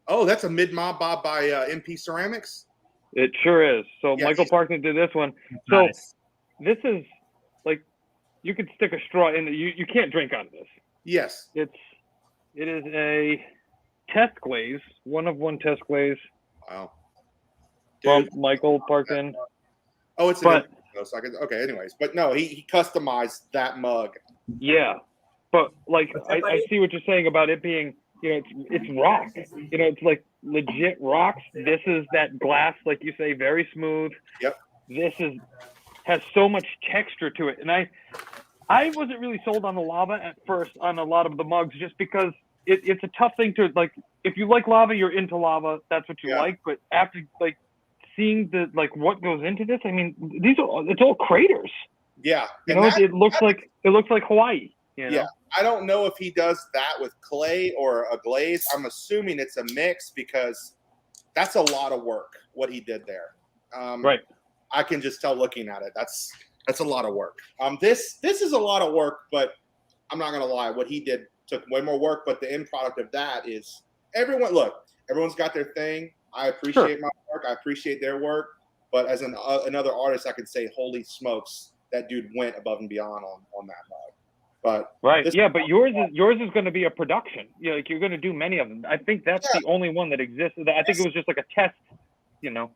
[SPEAKER 5] that's a mid-mob bob by MP Ceramics?
[SPEAKER 3] It sure is. So
[SPEAKER 5] Yeah,
[SPEAKER 3] Michael Parkman did this one. So this is like you could stick a straw in. You can't drink out of this.
[SPEAKER 5] Yes.
[SPEAKER 3] It is a test glaze, one of one test glaze.
[SPEAKER 5] Wow.
[SPEAKER 3] From Michael Parkman.
[SPEAKER 5] Oh, it's okay. Anyways, but no, he customized that mug.
[SPEAKER 3] Yeah, but like I see what you're saying about it being, it's rock. It's like legit rocks. This is that glass, like you say, very smooth.
[SPEAKER 5] Yep.
[SPEAKER 3] This has so much texture to it, and I wasn't really sold on the lava at first on a lot of the mugs just because it's a tough thing to like. If you like lava, you're into lava. That's what you like. But after like seeing what goes into this, I mean, it's all craters.
[SPEAKER 5] Yeah.
[SPEAKER 3] You
[SPEAKER 5] And
[SPEAKER 3] know,
[SPEAKER 5] that-
[SPEAKER 3] it looks like Hawaii. You know?
[SPEAKER 5] Yeah. I don't know if he does that with clay or a glaze. I'm assuming it's a mix because that's a lot of work what he did there.
[SPEAKER 3] Right.
[SPEAKER 5] I can just tell looking at it. That's a lot of work. This is a lot of work, but I'm not gonna lie. What he did took way more work, but the end product of that is everyone's got their thing. I appreciate my work. I appreciate their work. But as another artist, I could say, holy smokes, that dude went above and beyond on that mug. But
[SPEAKER 3] Right. Yeah, but yours is going to be a production. You know, like you're going to do many of them. I think that's the only one that exists. I think it was just like a test. You know.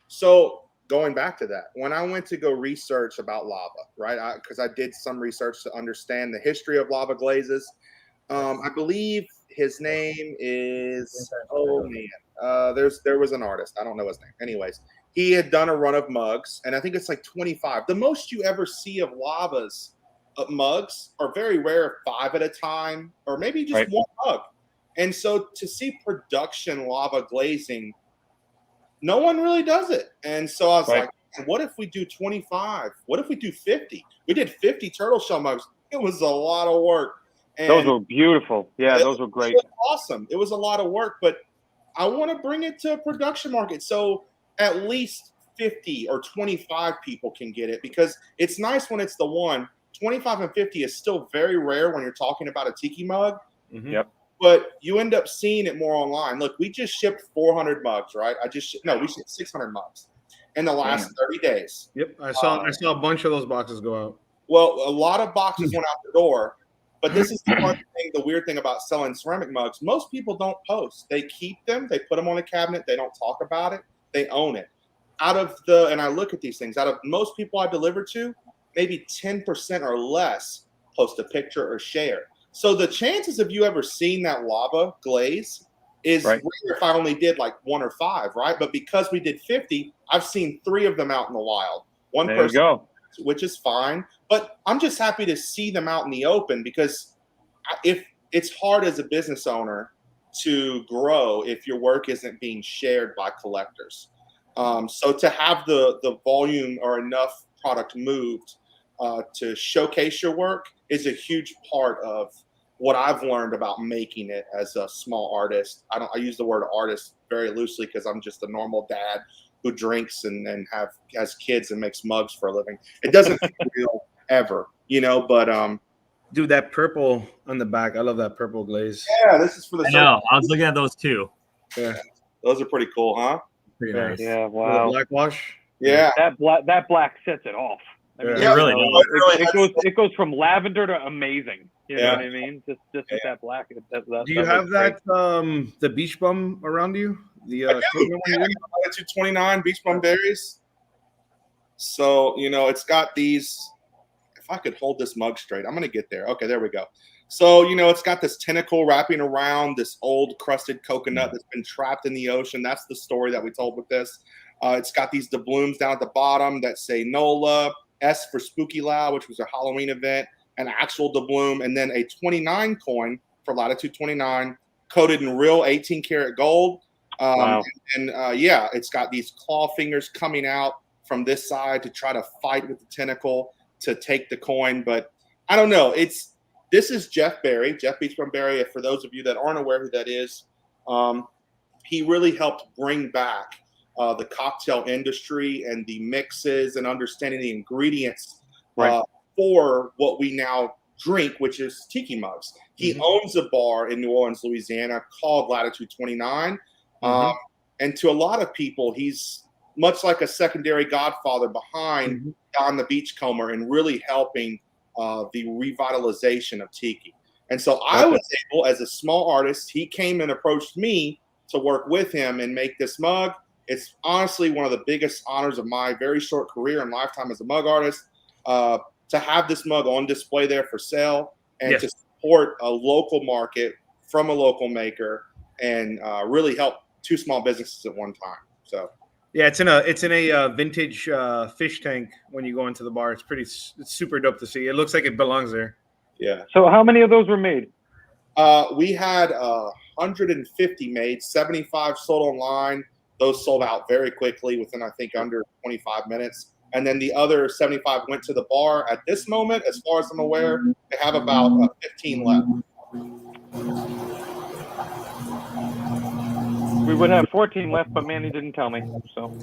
[SPEAKER 5] So going back to that, when I went to go research about lava, right? Because I did some research to understand the history of lava glazes. I believe his name is there was an artist. I don't know his name. Anyways, he had done a run of mugs, and I think it's like 25. The most you ever see of lavas mugs are very rare, 5 at a time, or maybe just one mug. And so to see production lava glazing, no one really does it. And so I was like, what if we do 25? What if we do 50? We did 50 turtle shell mugs. It was a lot of work. And
[SPEAKER 3] those were beautiful. Yeah, those were great.
[SPEAKER 5] It was awesome. It was a lot of work, but I want to bring it to a production market. So at least 50 or 25 people can get it, because it's nice when it's the one. 25 and 50 is still very rare when you're talking about a tiki mug.
[SPEAKER 3] Mm-hmm. Yep.
[SPEAKER 5] But you end up seeing it more online. Look, we just shipped 400 mugs, right? We shipped 600 mugs in the last 30 days.
[SPEAKER 1] Yep, I saw a bunch of those boxes go out.
[SPEAKER 5] Well, a lot of boxes went out the door, but this is the weird thing about selling ceramic mugs. Most people don't post. They keep them, they put them on a cabinet, they don't talk about it, they own it. And I look at these things, out of most people I deliver to, maybe 10% or less post a picture or share. So the chances of you ever seeing that lava glaze is rare if I only did like 1 or 5, right? But because we did 50, I've seen 3 of them out in the wild. One
[SPEAKER 3] there
[SPEAKER 5] person,
[SPEAKER 3] you go.
[SPEAKER 5] which is fine. But I'm just happy to see them out in the open, because if it's hard as a business owner to grow if your work isn't being shared by collectors. So to have the volume or enough product moved to showcase your work is a huge part of what I've learned about making it as a small artist. I use the word artist very loosely because I'm just a normal dad who drinks and has kids and makes mugs for a living. It doesn't feel real ever, but
[SPEAKER 1] dude, that purple on the back, I love that purple glaze.
[SPEAKER 5] Yeah, this is for the
[SPEAKER 4] I know. I was looking at those too.
[SPEAKER 5] Yeah. Those are pretty cool, huh?
[SPEAKER 1] Pretty nice.
[SPEAKER 3] Yeah, wow.
[SPEAKER 1] The black wash.
[SPEAKER 5] Yeah.
[SPEAKER 3] That black sets it off. I mean,
[SPEAKER 4] It really does.
[SPEAKER 3] It goes from lavender to amazing. You know
[SPEAKER 5] Yeah.
[SPEAKER 3] what I mean? Just with that black.
[SPEAKER 1] Do you have that the beach bum around you? The
[SPEAKER 5] I got Latitude 29 beach bum berries. So it's got these. If I could hold this mug straight, I'm gonna get there. Okay, there we go. So it's got this tentacle wrapping around this old crusted coconut that's been trapped in the ocean. That's the story that we told with this. It's got these doubloons down at the bottom that say NOLA, S for Spooky Loud, which was a Halloween event, an actual doubloon, and then a 29 coin for Latitude 29, coated in real 18 karat gold.
[SPEAKER 3] Wow.
[SPEAKER 5] And it's got these claw fingers coming out from this side to try to fight with the tentacle to take the coin. But I don't know. This is Jeff Berry, Jeff Beachbum Berry. For those of you that aren't aware who that is, he really helped bring back the cocktail industry and the mixes and understanding the ingredients for what we now drink, which is tiki mugs. He owns a bar in New Orleans, Louisiana called Latitude 29. And to a lot of people, he's much like a secondary godfather behind Don the Beachcomber and really helping the revitalization of tiki. And so I was able, as a small artist, he came and approached me to work with him and make this mug. It's honestly one of the biggest honors of my very short career and lifetime as a mug artist, to have this mug on display there for sale and to support a local market from a local maker and really help 2 small businesses at one time. So
[SPEAKER 1] yeah, it's in a vintage fish tank when you go into the bar. It's super dope to see. It looks like it belongs there.
[SPEAKER 5] Yeah.
[SPEAKER 3] So how many of those were made?
[SPEAKER 5] We had 150 made, 75 sold online. Those sold out very quickly within, I think, under 25 minutes. and then the other 75 went to the bar. At this moment, as far as I'm aware, they have about 15 left.
[SPEAKER 3] We would have 14 left, but Manny didn't tell me. So.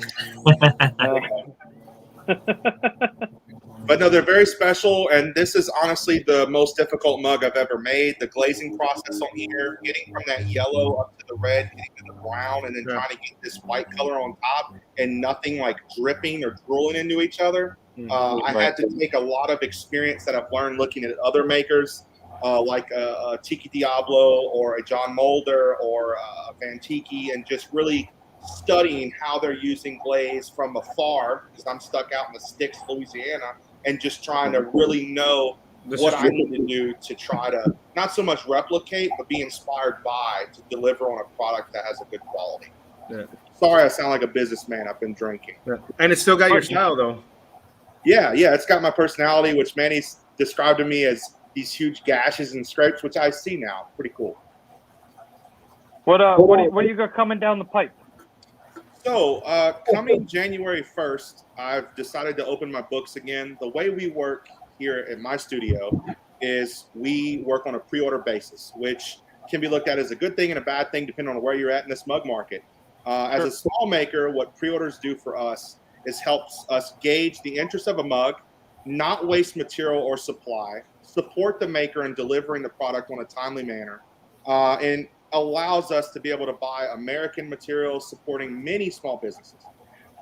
[SPEAKER 5] But no, they're very special, and this is honestly the most difficult mug I've ever made. The glazing process on here, getting from that yellow up to the red, getting to the brown, and then trying to get this white color on top, and nothing like dripping or drooling into each other. I had to take a lot of experience that I've learned looking at other makers, like a Tiki Diablo or a John Mulder or a Van Tiki, and just really studying how they're using glaze from afar, because I'm stuck out in the sticks, Louisiana, and just trying to really know what I need to do to try to not so much replicate, but be inspired by to deliver on a product that has a good quality.
[SPEAKER 1] Yeah.
[SPEAKER 5] Sorry, I sound like a businessman. I've been drinking.
[SPEAKER 1] Yeah. And it's still got your style, though.
[SPEAKER 5] Yeah, it's got my personality, which Manny's described to me as these huge gashes and scrapes, which I see now. Pretty cool.
[SPEAKER 3] What do you got coming down the pipe?
[SPEAKER 5] So, coming January 1st, I've decided to open my books again. The way we work here at my studio is we work on a pre-order basis, which can be looked at as a good thing and a bad thing depending on where you're at in this mug market. As a small maker, what pre-orders do for us is helps us gauge the interest of a mug, not waste material or supply, support the maker in delivering the product on a timely manner, and allows us to be able to buy American materials supporting many small businesses,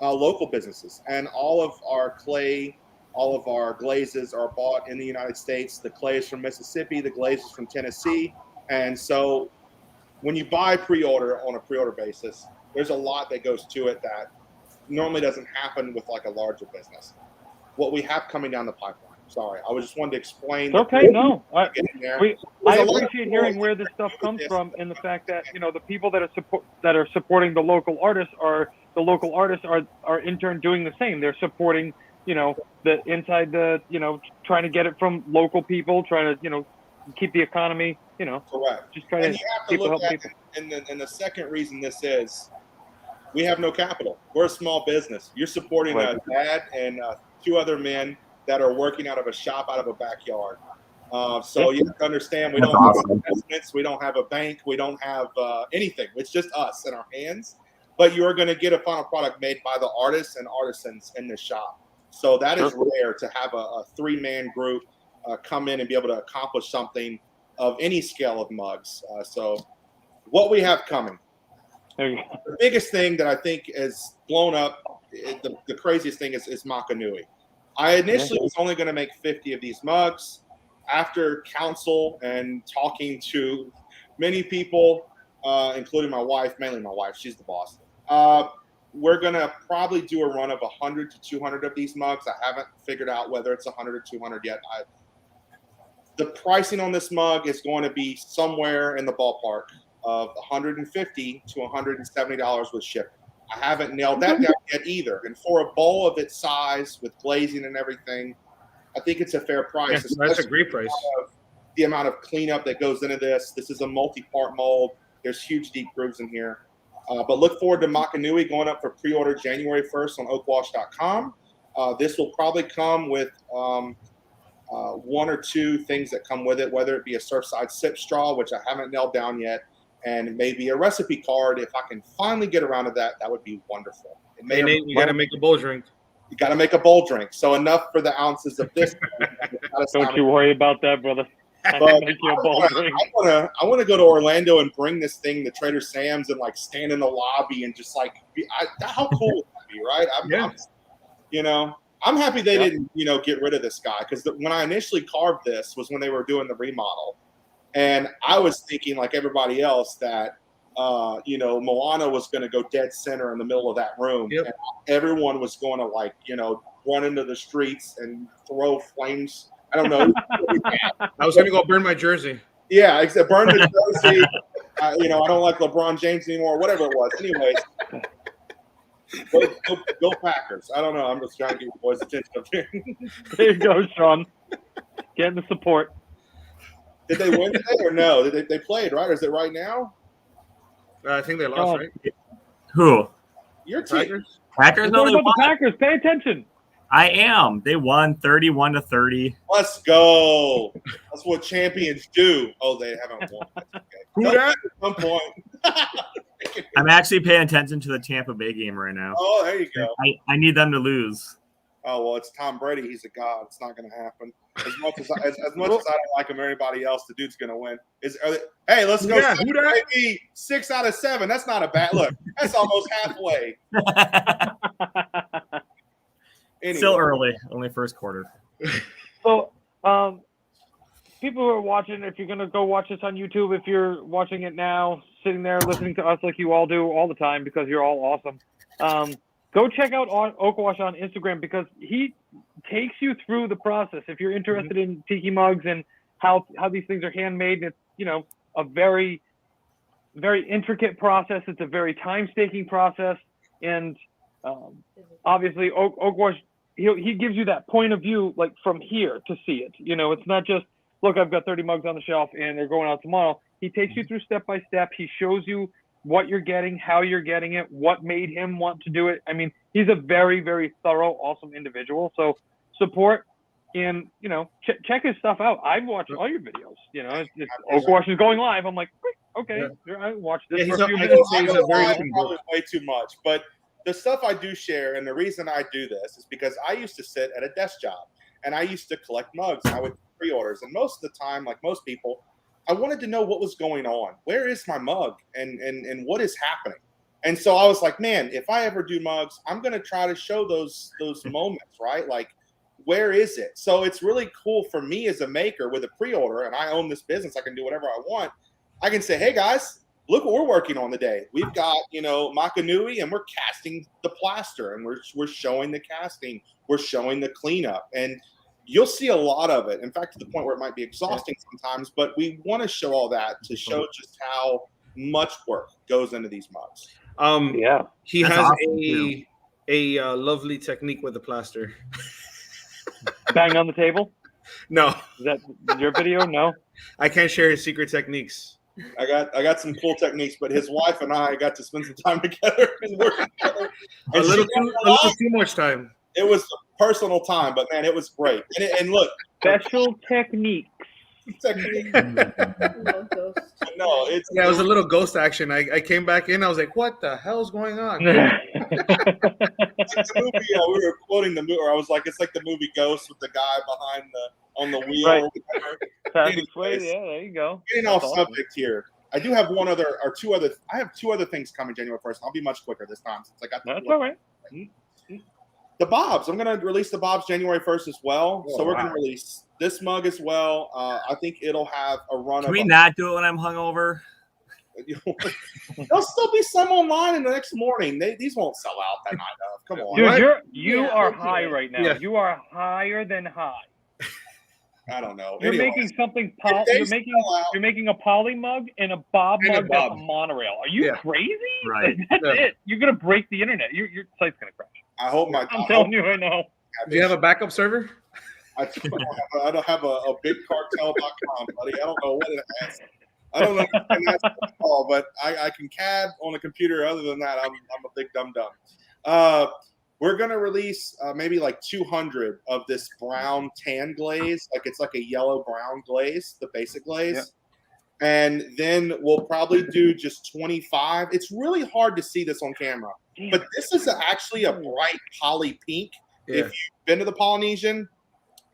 [SPEAKER 5] local businesses, and all of our clay, all of our glazes are bought in the United States. The clay is from Mississippi, the glaze is from Tennessee. And so when you buy pre-order on a pre-order basis, there's a lot that goes to it that normally doesn't happen with like a larger business. What we have coming down the pipeline. Sorry, I was just wanting to explain.
[SPEAKER 3] Okay, no. I appreciate hearing where this stuff comes from, and the fact that the people that are supporting the local artists are in turn doing the same. They're supporting the inside the trying to get it from local people, trying to keep the economy
[SPEAKER 5] correct.
[SPEAKER 3] Just trying to keep helping people.
[SPEAKER 5] And the second reason this is we have no capital. We're a small business. You're supporting a dad and two other men that are working out of a shop out of a backyard. So you have to understand we don't have investments, we don't have a bank, we don't have anything. It's just us and our hands. But you are going to get a final product made by the artists and artisans in this shop. So that is rare to have a three-man group come in and be able to accomplish something of any scale of mugs. So what we have coming. The biggest thing that I think is blown up, the craziest thing is Makanui. I initially was only going to make 50 of these mugs. After counsel and talking to many people, including my wife, mainly my wife, she's the boss, we're going to probably do a run of 100 to 200 of these mugs. I haven't figured out whether it's 100 or 200 yet. The pricing on this mug is going to be somewhere in the ballpark of $150 to $170 with shipping. I haven't nailed that down yet either. And for a bowl of its size with glazing and everything, I think it's a fair price.
[SPEAKER 1] That's a great price.
[SPEAKER 5] The amount of cleanup that goes into this. This is a multi-part mold. There's huge deep grooves in here. But look forward to Makanui going up for pre-order January 1st on oakwash.com. This will probably come with one or two things that come with it, whether it be a Surfside sip straw, which I haven't nailed down yet, and maybe a recipe card. If I can finally get around to that, that would be wonderful.
[SPEAKER 1] Hey, Nate, you got to make a bowl drink.
[SPEAKER 5] You got to make a bowl drink. So enough for the ounces of this.
[SPEAKER 3] Don't you worry about that, brother.
[SPEAKER 5] But I want to go to Orlando and bring this thing to Trader Sam's and like stand in the lobby and just like how cool would that be, right? I'm happy they didn't get rid of this guy, because when I initially carved this was when they were doing the remodel, and I was thinking like everybody else that Moana was going to go dead center in the middle of that room, and everyone was going to run into the streets and throw flames. I don't know.
[SPEAKER 1] I was going to go burn my jersey.
[SPEAKER 5] Yeah, except burn the jersey. I don't like LeBron James anymore, whatever it was. Anyways, go Packers. I don't know. I'm just trying to get your boys' attention up here.
[SPEAKER 3] There you go, Sean. Getting the support.
[SPEAKER 5] Did they win today or no? They played, right? Or is it right now?
[SPEAKER 1] I think they lost, right?
[SPEAKER 4] Who?
[SPEAKER 5] Your team.
[SPEAKER 3] Packers?
[SPEAKER 4] Packers? No, they
[SPEAKER 3] about
[SPEAKER 4] won.
[SPEAKER 3] the Packers. Pay attention.
[SPEAKER 4] I am. They won 31-30.
[SPEAKER 5] Let's go. That's what champions do. Oh, they haven't won. That's okay.
[SPEAKER 1] Who that?
[SPEAKER 5] At some point.
[SPEAKER 4] I'm actually paying attention to the Tampa Bay game right now.
[SPEAKER 5] Oh, there you go.
[SPEAKER 4] I need them to lose.
[SPEAKER 5] Oh, well, it's Tom Brady. He's a god. It's not going to happen. As much as I don't like him or anybody else, the dude's going to win. Hey, let's go.
[SPEAKER 1] Yeah, who that?
[SPEAKER 5] 6 out of 7. That's not a bad look. That's almost halfway. Anyway.
[SPEAKER 4] Still early. Only first quarter.
[SPEAKER 3] So, people who are watching, if you're going to go watch this on YouTube, if you're watching it now, sitting there listening to us like you all do all the time because you're all awesome, go check out Oakwash on Instagram because he takes you through the process. If you're interested in tiki mugs and how these things are handmade, it's, a very, very intricate process. It's a very time-taking process. And obviously, Oakwash, he gives you that point of view, like from here to see it. It's not just, look, I've got 30 mugs on the shelf and they're going out tomorrow. He takes you through step by step. He shows you what you're getting, how you're getting it, what made him want to do it. I mean, he's a very, very thorough, awesome individual. So support and, check his stuff out. I've watched all your videos. If Oakwash is going live, I'm like, okay, I watched this for a few minutes.
[SPEAKER 5] Probably way too much, but the stuff I do share, and the reason I do this is because I used to sit at a desk job and I used to collect mugs. And I would pre-orders, and most of the time, like most people, I wanted to know what was going on. Where is my mug, and what is happening? And so I was like, man, if I ever do mugs, I'm going to try to show those moments, right? Like, where is it? So it's really cool for me as a maker with a pre-order, and I own this business. I can do whatever I want. I can say, hey guys, look what we're working on today. We've got, Makanui, and we're casting the plaster, and we're showing the casting. We're showing the cleanup, and you'll see a lot of it. In fact, to the point where it might be exhausting sometimes, but we want to show all that to show just how much work goes into these mugs.
[SPEAKER 1] He
[SPEAKER 4] That's
[SPEAKER 1] has
[SPEAKER 4] awesome,
[SPEAKER 1] a lovely technique with the plaster.
[SPEAKER 3] Bang on the table?
[SPEAKER 1] No,
[SPEAKER 3] Is that your video? No.
[SPEAKER 1] I can't share his secret techniques.
[SPEAKER 5] I got some cool techniques, but his wife and I got to spend some time together and work together.
[SPEAKER 1] A little too much time.
[SPEAKER 5] It was personal time, but man, it was great. And look,
[SPEAKER 3] Special techniques.
[SPEAKER 5] technique. No,
[SPEAKER 1] It was a little ghost action. I came back in. I was like, "What the hell's going on?"
[SPEAKER 5] It's the movie, we were quoting the movie, or I was like, it's like the movie Ghost with the guy on the wheel.
[SPEAKER 3] Right.
[SPEAKER 5] Or whatever.
[SPEAKER 3] Patrick Swayze, yeah, there you go.
[SPEAKER 5] Getting
[SPEAKER 3] That's
[SPEAKER 5] off
[SPEAKER 3] awesome.
[SPEAKER 5] subject here. I do have I have two other things coming January 1st. I'll be much quicker this time since I got
[SPEAKER 3] That's all right.
[SPEAKER 5] the Bobs. I'm going to release the Bobs January 1st as well.
[SPEAKER 1] Oh,
[SPEAKER 5] So we're
[SPEAKER 1] wow.
[SPEAKER 5] going to release this mug as well. I think it'll have a run
[SPEAKER 4] Can
[SPEAKER 5] of
[SPEAKER 4] we not do it when I'm hungover?
[SPEAKER 5] There'll still be some online in the next morning. These won't sell out that night of. Come on.
[SPEAKER 3] Dude, you
[SPEAKER 6] Yeah,
[SPEAKER 3] are
[SPEAKER 6] okay.
[SPEAKER 3] high right now.
[SPEAKER 1] Yeah.
[SPEAKER 3] You are higher than high.
[SPEAKER 5] I don't know.
[SPEAKER 3] You're
[SPEAKER 5] Anyway,
[SPEAKER 3] making something
[SPEAKER 5] if they
[SPEAKER 3] you're making a poly mug and a Bob
[SPEAKER 1] And a
[SPEAKER 3] mug that's
[SPEAKER 1] Bob.
[SPEAKER 3] a monorail. Are you
[SPEAKER 1] Yeah.
[SPEAKER 3] crazy?
[SPEAKER 4] Right.
[SPEAKER 3] That's
[SPEAKER 1] Yeah.
[SPEAKER 3] it. You're gonna break the internet. Your site's gonna crash.
[SPEAKER 5] I hope my.
[SPEAKER 3] I'm telling you right now.
[SPEAKER 1] Do you have a backup server?
[SPEAKER 5] I don't have a bigcartel.com, buddy. I don't know what it has. I don't know what that's called, but I can CAD on a computer. Other than that, I'm a big dum-dum. We're going to release maybe like 200 of this brown tan glaze. Like it's like a yellow-brown glaze, the basic glaze.
[SPEAKER 3] Yep.
[SPEAKER 5] And then we'll probably do just 25. It's really hard to see this on camera, but this is actually a bright poly pink.
[SPEAKER 1] Yeah.
[SPEAKER 5] If you've been to the Polynesian,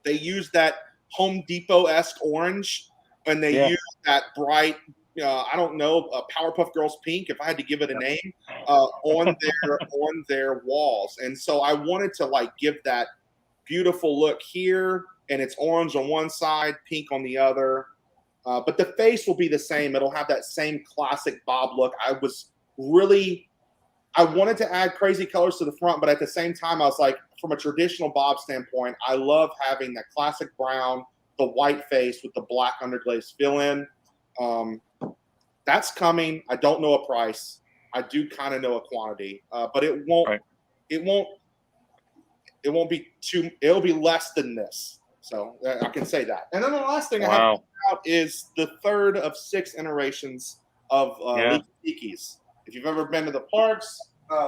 [SPEAKER 5] they use that Home Depot-esque orange, and they use that bright, I don't know, Powerpuff Girls pink, if I had to give it a name, on their walls. And so I wanted to like give that beautiful look here, and it's orange on one side, pink on the other. But the face will be the same. It'll have that same classic Bob look. I wanted to add crazy colors to the front, but at the same time, I was like, from a traditional Bob standpoint, I love having that classic brown, the white face with the black underglaze fill-in. That's coming. I don't know a price. I do kind of know a quantity, but it won't.
[SPEAKER 3] Right.
[SPEAKER 5] It won't be too. It'll be less than this. So I can say that. And then the last thing I have
[SPEAKER 3] Wow.
[SPEAKER 5] out is the third of 6 iterations of Leaky Tikis. If you've ever been to the parks,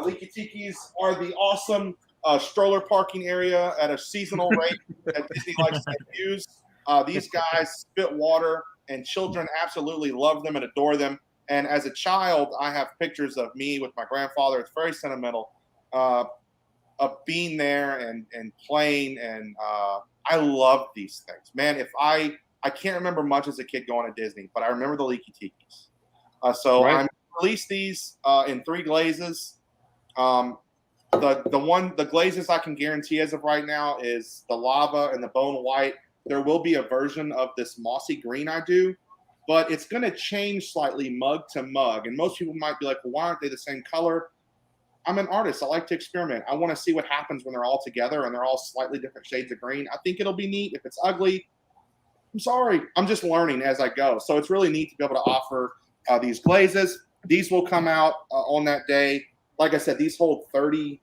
[SPEAKER 5] Leaky Tikis are the awesome stroller parking area at a seasonal rate that Disney likes to use. These guys spit water, and children absolutely love them and adore them. And as a child, I have pictures of me with my grandfather. It's very sentimental, of being there and playing. And I love these things, man. If I can't remember much as a kid going to Disney, but I remember the Leaky Tikis. So I'm released these in 3 glazes. The glazes I can guarantee as of right now is the lava and the bone white. There will be a version of this mossy green I do, but it's going to change slightly mug to mug. And most people might be like, well, why aren't they the same color? I'm an artist. I like to experiment. I want to see what happens when they're all together and they're all slightly different shades of green. I think it'll be neat. If it's ugly, I'm sorry. I'm just learning as I go. So it's really neat to be able to offer these glazes. These will come out on that day. Like I said, these hold roughly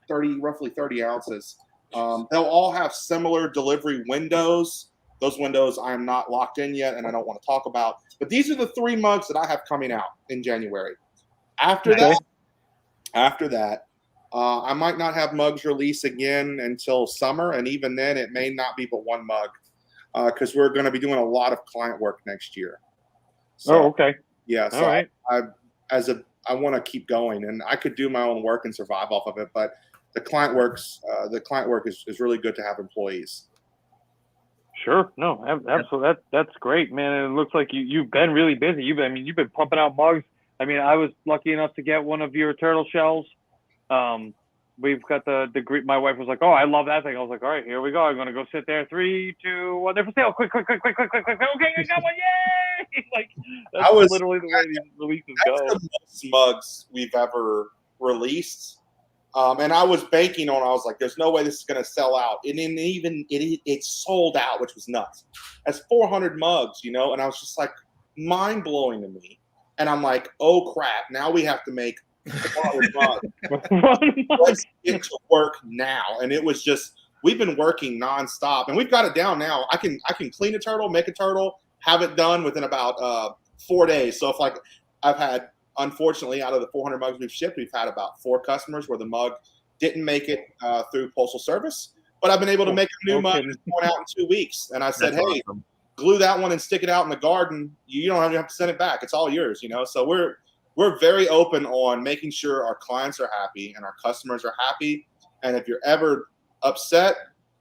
[SPEAKER 5] 30 ounces. They'll all have similar delivery windows. Those windows I am not locked in yet, and I don't want to talk about. But these are the 3 mugs that I have coming out in January. After that, I might not have mugs release again until summer, and even then, it may not be but 1 mug because we're going to be doing a lot of client work next year. So,
[SPEAKER 3] okay.
[SPEAKER 5] Yeah. So
[SPEAKER 3] all right.
[SPEAKER 5] I want to keep going, and I could do my own work and survive off of it, but the client work is really good to have employees.
[SPEAKER 3] Sure. No, absolutely. That's great, man. And it looks like you've been really busy. You've been pumping out mugs. I mean, I was lucky enough to get one of your turtle shells. We've got the my wife was like, oh, I love that thing. I was like, all right, here we go. I'm going to go sit there. 3, 2, 1. They're for sale. Quick. Okay, I got one. Yay! Like, that's literally the way these releases go.
[SPEAKER 5] That's the most mugs we've ever released. And I was banking on, I was like, there's no way this is going to sell out. And then it sold out, which was nuts. That's 400 mugs, and I was just like, mind blowing to me. And I'm like, oh crap, now we have to make 400 mugs. Let's get to work now. And it was just, we've been working nonstop, and we've got it down now. I can clean a turtle, make a turtle, have it done within about 4 days. So if I've had, unfortunately, out of the 400 mugs we've shipped, we've had about 4 customers where the mug didn't make it through postal service, but I've been able to make a new mug that's going out in 2 weeks. And I said,
[SPEAKER 4] That's
[SPEAKER 5] hey,
[SPEAKER 4] awesome.
[SPEAKER 5] Glue that one and stick it out in the garden. You don't have to send it back. It's all yours, So we're very open on making sure our clients are happy and our customers are happy. And if you're ever upset,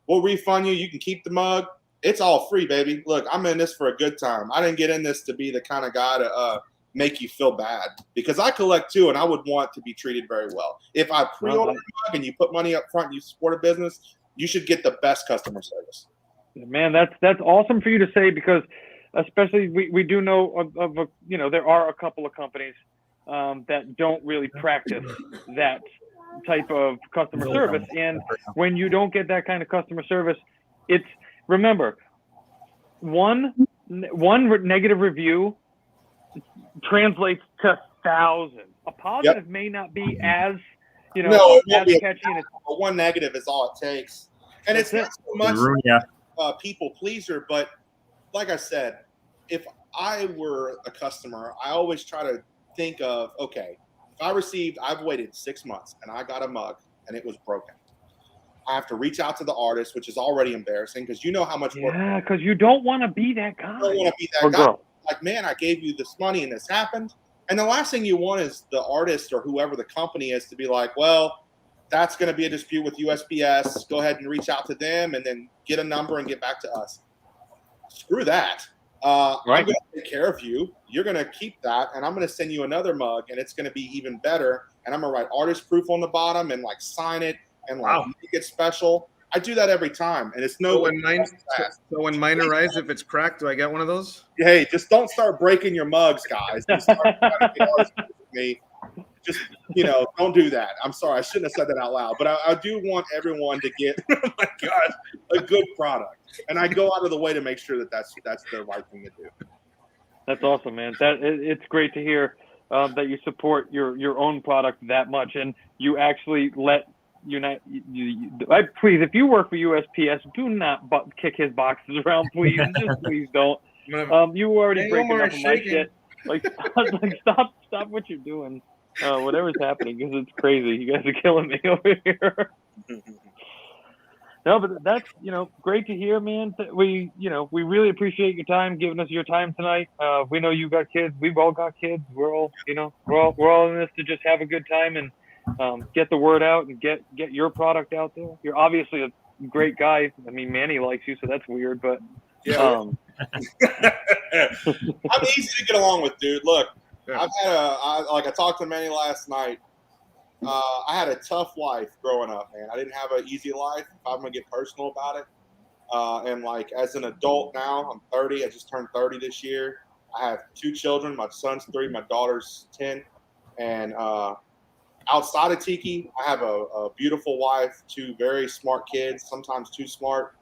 [SPEAKER 5] we'll refund you. You can keep the mug. It's all free, baby. Look, I'm in this for a good time. I didn't get in this to be the kind of guy to make you feel bad, because I collect too, and I would want to be treated very well. If I pre-order a mug and you put money up front and you support a business, you should get the best customer service.
[SPEAKER 3] Man, that's awesome for you to say, because especially we do know of there are a couple of companies that don't really practice that type of customer service. And when you don't get that kind of customer service, remember, one negative review translates to thousands. A positive may not be as as catchy.
[SPEAKER 5] But one negative is all it takes, and it's not so much people pleaser. But like I said, if I were a customer, I always try to think of, okay, if I've waited 6 months and I got a mug and it was broken, I have to reach out to the artist, which is already embarrassing because you know how much work.
[SPEAKER 3] Yeah, because you don't want to be that guy.
[SPEAKER 5] You don't want to be that guy. Like, man, I gave you this money and this happened. And the last thing you want is the artist or whoever the company is to be like, well, that's going to be a dispute with USPS. Go ahead and reach out to them and then get a number and get back to us. Screw that. I'm going to take care of you. You're going to keep that, and I'm going to send you another mug, and it's going to be even better. And I'm going to write artist proof on the bottom and sign it and make it special. I do that every time, and it's
[SPEAKER 1] so when mine arrives, if it's cracked, do I get one of those?
[SPEAKER 5] Hey, just don't start breaking your mugs, guys. Just start trying to get artist proof with me. Just, don't do that. I'm sorry. I shouldn't have said that out loud. But I do want everyone to get, oh my gosh, a good product. And I go out of the way to make sure that that's the right thing to do.
[SPEAKER 3] That's awesome, man. It's great to hear that you support your own product that much. And you actually let please, if you work for USPS, do not kick his boxes around, please. Just please don't. You already breaking up my shit. Stop what you're doing. whatever's happening, because it's crazy. You guys are killing me over here. No, but that's, great to hear, man. We really appreciate your time, giving us your time tonight. We know you got kids. We've all got kids. We're all, we're all in this to just have a good time and get the word out and get your product out there. You're obviously a great guy. I mean, Manny likes you, so that's weird, but
[SPEAKER 5] Yeah. I'm easy to get along with, dude. Look, I've had I talked to Manny last night. I had a tough life growing up, man. I didn't have an easy life. If I'm gonna get personal about it, and like as an adult now, I'm 30. I just turned 30 this year. I have 2 children. My son's 3, my daughter's 10, and outside of Tiki, I have a beautiful wife, 2 very smart kids, sometimes too smart,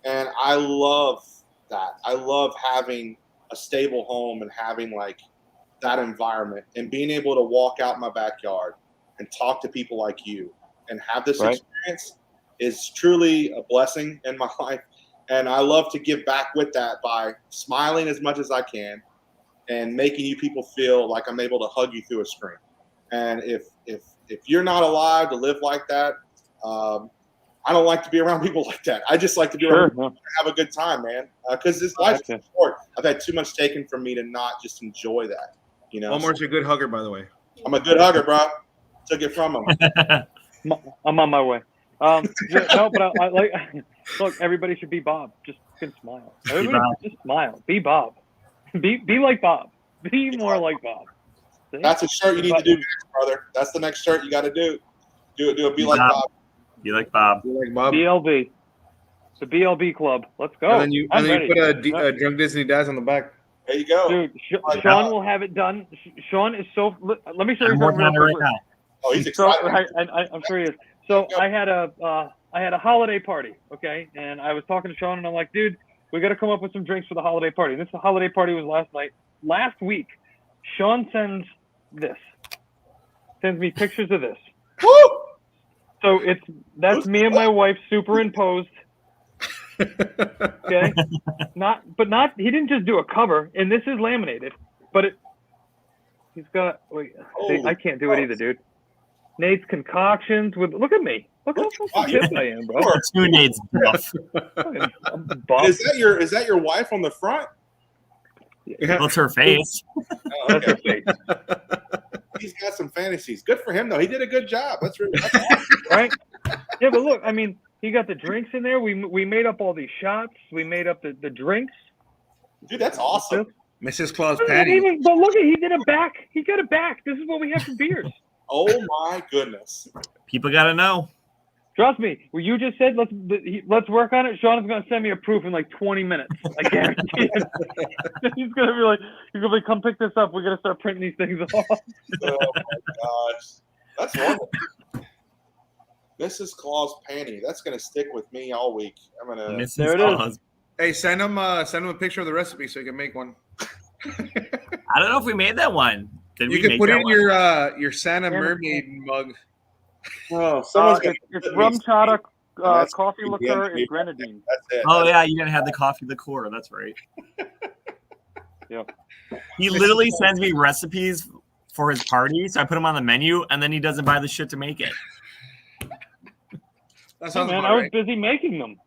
[SPEAKER 5] and I love that. I love having a stable home and having like that environment and being able to walk out my backyard and talk to people like you and have this experience is truly a blessing in my life. And I love to give back with that by smiling as much as I can and making you people feel like I'm able to hug you through a screen. And if you're not alive to live like that, I don't like to be around people like that. I just like to be around people and have a good time, man. Because this life is short. I've had too much taken from me to not just enjoy that.
[SPEAKER 1] Omar's a good hugger, by the way.
[SPEAKER 5] I'm a good hugger, bro. Took it from him.
[SPEAKER 3] I'm on my way. No, but I like. Look, everybody should be Bob. Just fucking smile. Everybody just smile. Be Bob. Be like Bob. Be more like Bob. See?
[SPEAKER 5] That's a shirt you need to do next, brother. That's the next shirt you got to do. Do it. Be like Bob.
[SPEAKER 4] Be like Bob.
[SPEAKER 1] Be like Bob.
[SPEAKER 3] BLB. The BLB club. Let's go.
[SPEAKER 1] And then you put a Drunk Disney Dads on the back.
[SPEAKER 5] There you go.
[SPEAKER 3] Dude, Sean will have it done. Sean is so. Let me show you something
[SPEAKER 4] right
[SPEAKER 3] real quick.
[SPEAKER 4] now.
[SPEAKER 5] Oh, he's excited.
[SPEAKER 3] I'm sure he is. So I had a holiday party, okay, and I was talking to Sean, and I'm like, dude, we got to come up with some drinks for the holiday party. The holiday party was last night. Last week, Sean sends me pictures of this.
[SPEAKER 5] Woo!
[SPEAKER 3] So that's me and my wife superimposed. Okay, he didn't just do a cover, and this is laminated, but he's got. Wait, I can't do it either, dude. Nate's concoctions with. Look at me. Look how fucking hip I am, bro.
[SPEAKER 4] 2 Nate's buff.
[SPEAKER 5] Is that your wife on the front?
[SPEAKER 4] That's her face.
[SPEAKER 5] Oh, okay. That's her face. He's got some fantasies. Good for him, though. He did a good job. That's awesome.
[SPEAKER 3] Right? Yeah, but look, I mean, he got the drinks in there. We made up all these shots. We made up the drinks.
[SPEAKER 5] Dude, that's awesome.
[SPEAKER 1] Mrs. Claus Patty.
[SPEAKER 3] But look, he did it back. He got it back. This is what we have for beers.
[SPEAKER 5] Oh my goodness!
[SPEAKER 4] People gotta know.
[SPEAKER 3] Trust me. Well, you just said let's work on it. Sean is gonna send me a proof in like 20 minutes. I guarantee it. He's gonna be like, come pick this up. We're gonna start printing these things off.
[SPEAKER 5] Oh my gosh, that's wonderful. Mrs. Claus panty. That's gonna stick with me all week. I'm gonna.
[SPEAKER 4] Mrs.
[SPEAKER 3] There it
[SPEAKER 4] Claus.
[SPEAKER 3] is.
[SPEAKER 1] Hey, send him a picture of the recipe so you can make one.
[SPEAKER 4] I don't know if we made that one.
[SPEAKER 1] You can put it in your Santa Mermaid mug.
[SPEAKER 5] Oh,
[SPEAKER 3] it's rum chata, coffee liqueur, and grenadine.
[SPEAKER 5] That's it.
[SPEAKER 4] Oh, yeah, you're going to have the coffee liqueur. That's right.
[SPEAKER 3] Yep.
[SPEAKER 4] He literally sends me recipes for his party, so I put them on the menu, and then he doesn't buy the shit to make it.
[SPEAKER 1] That sounds
[SPEAKER 3] man, I was busy making them.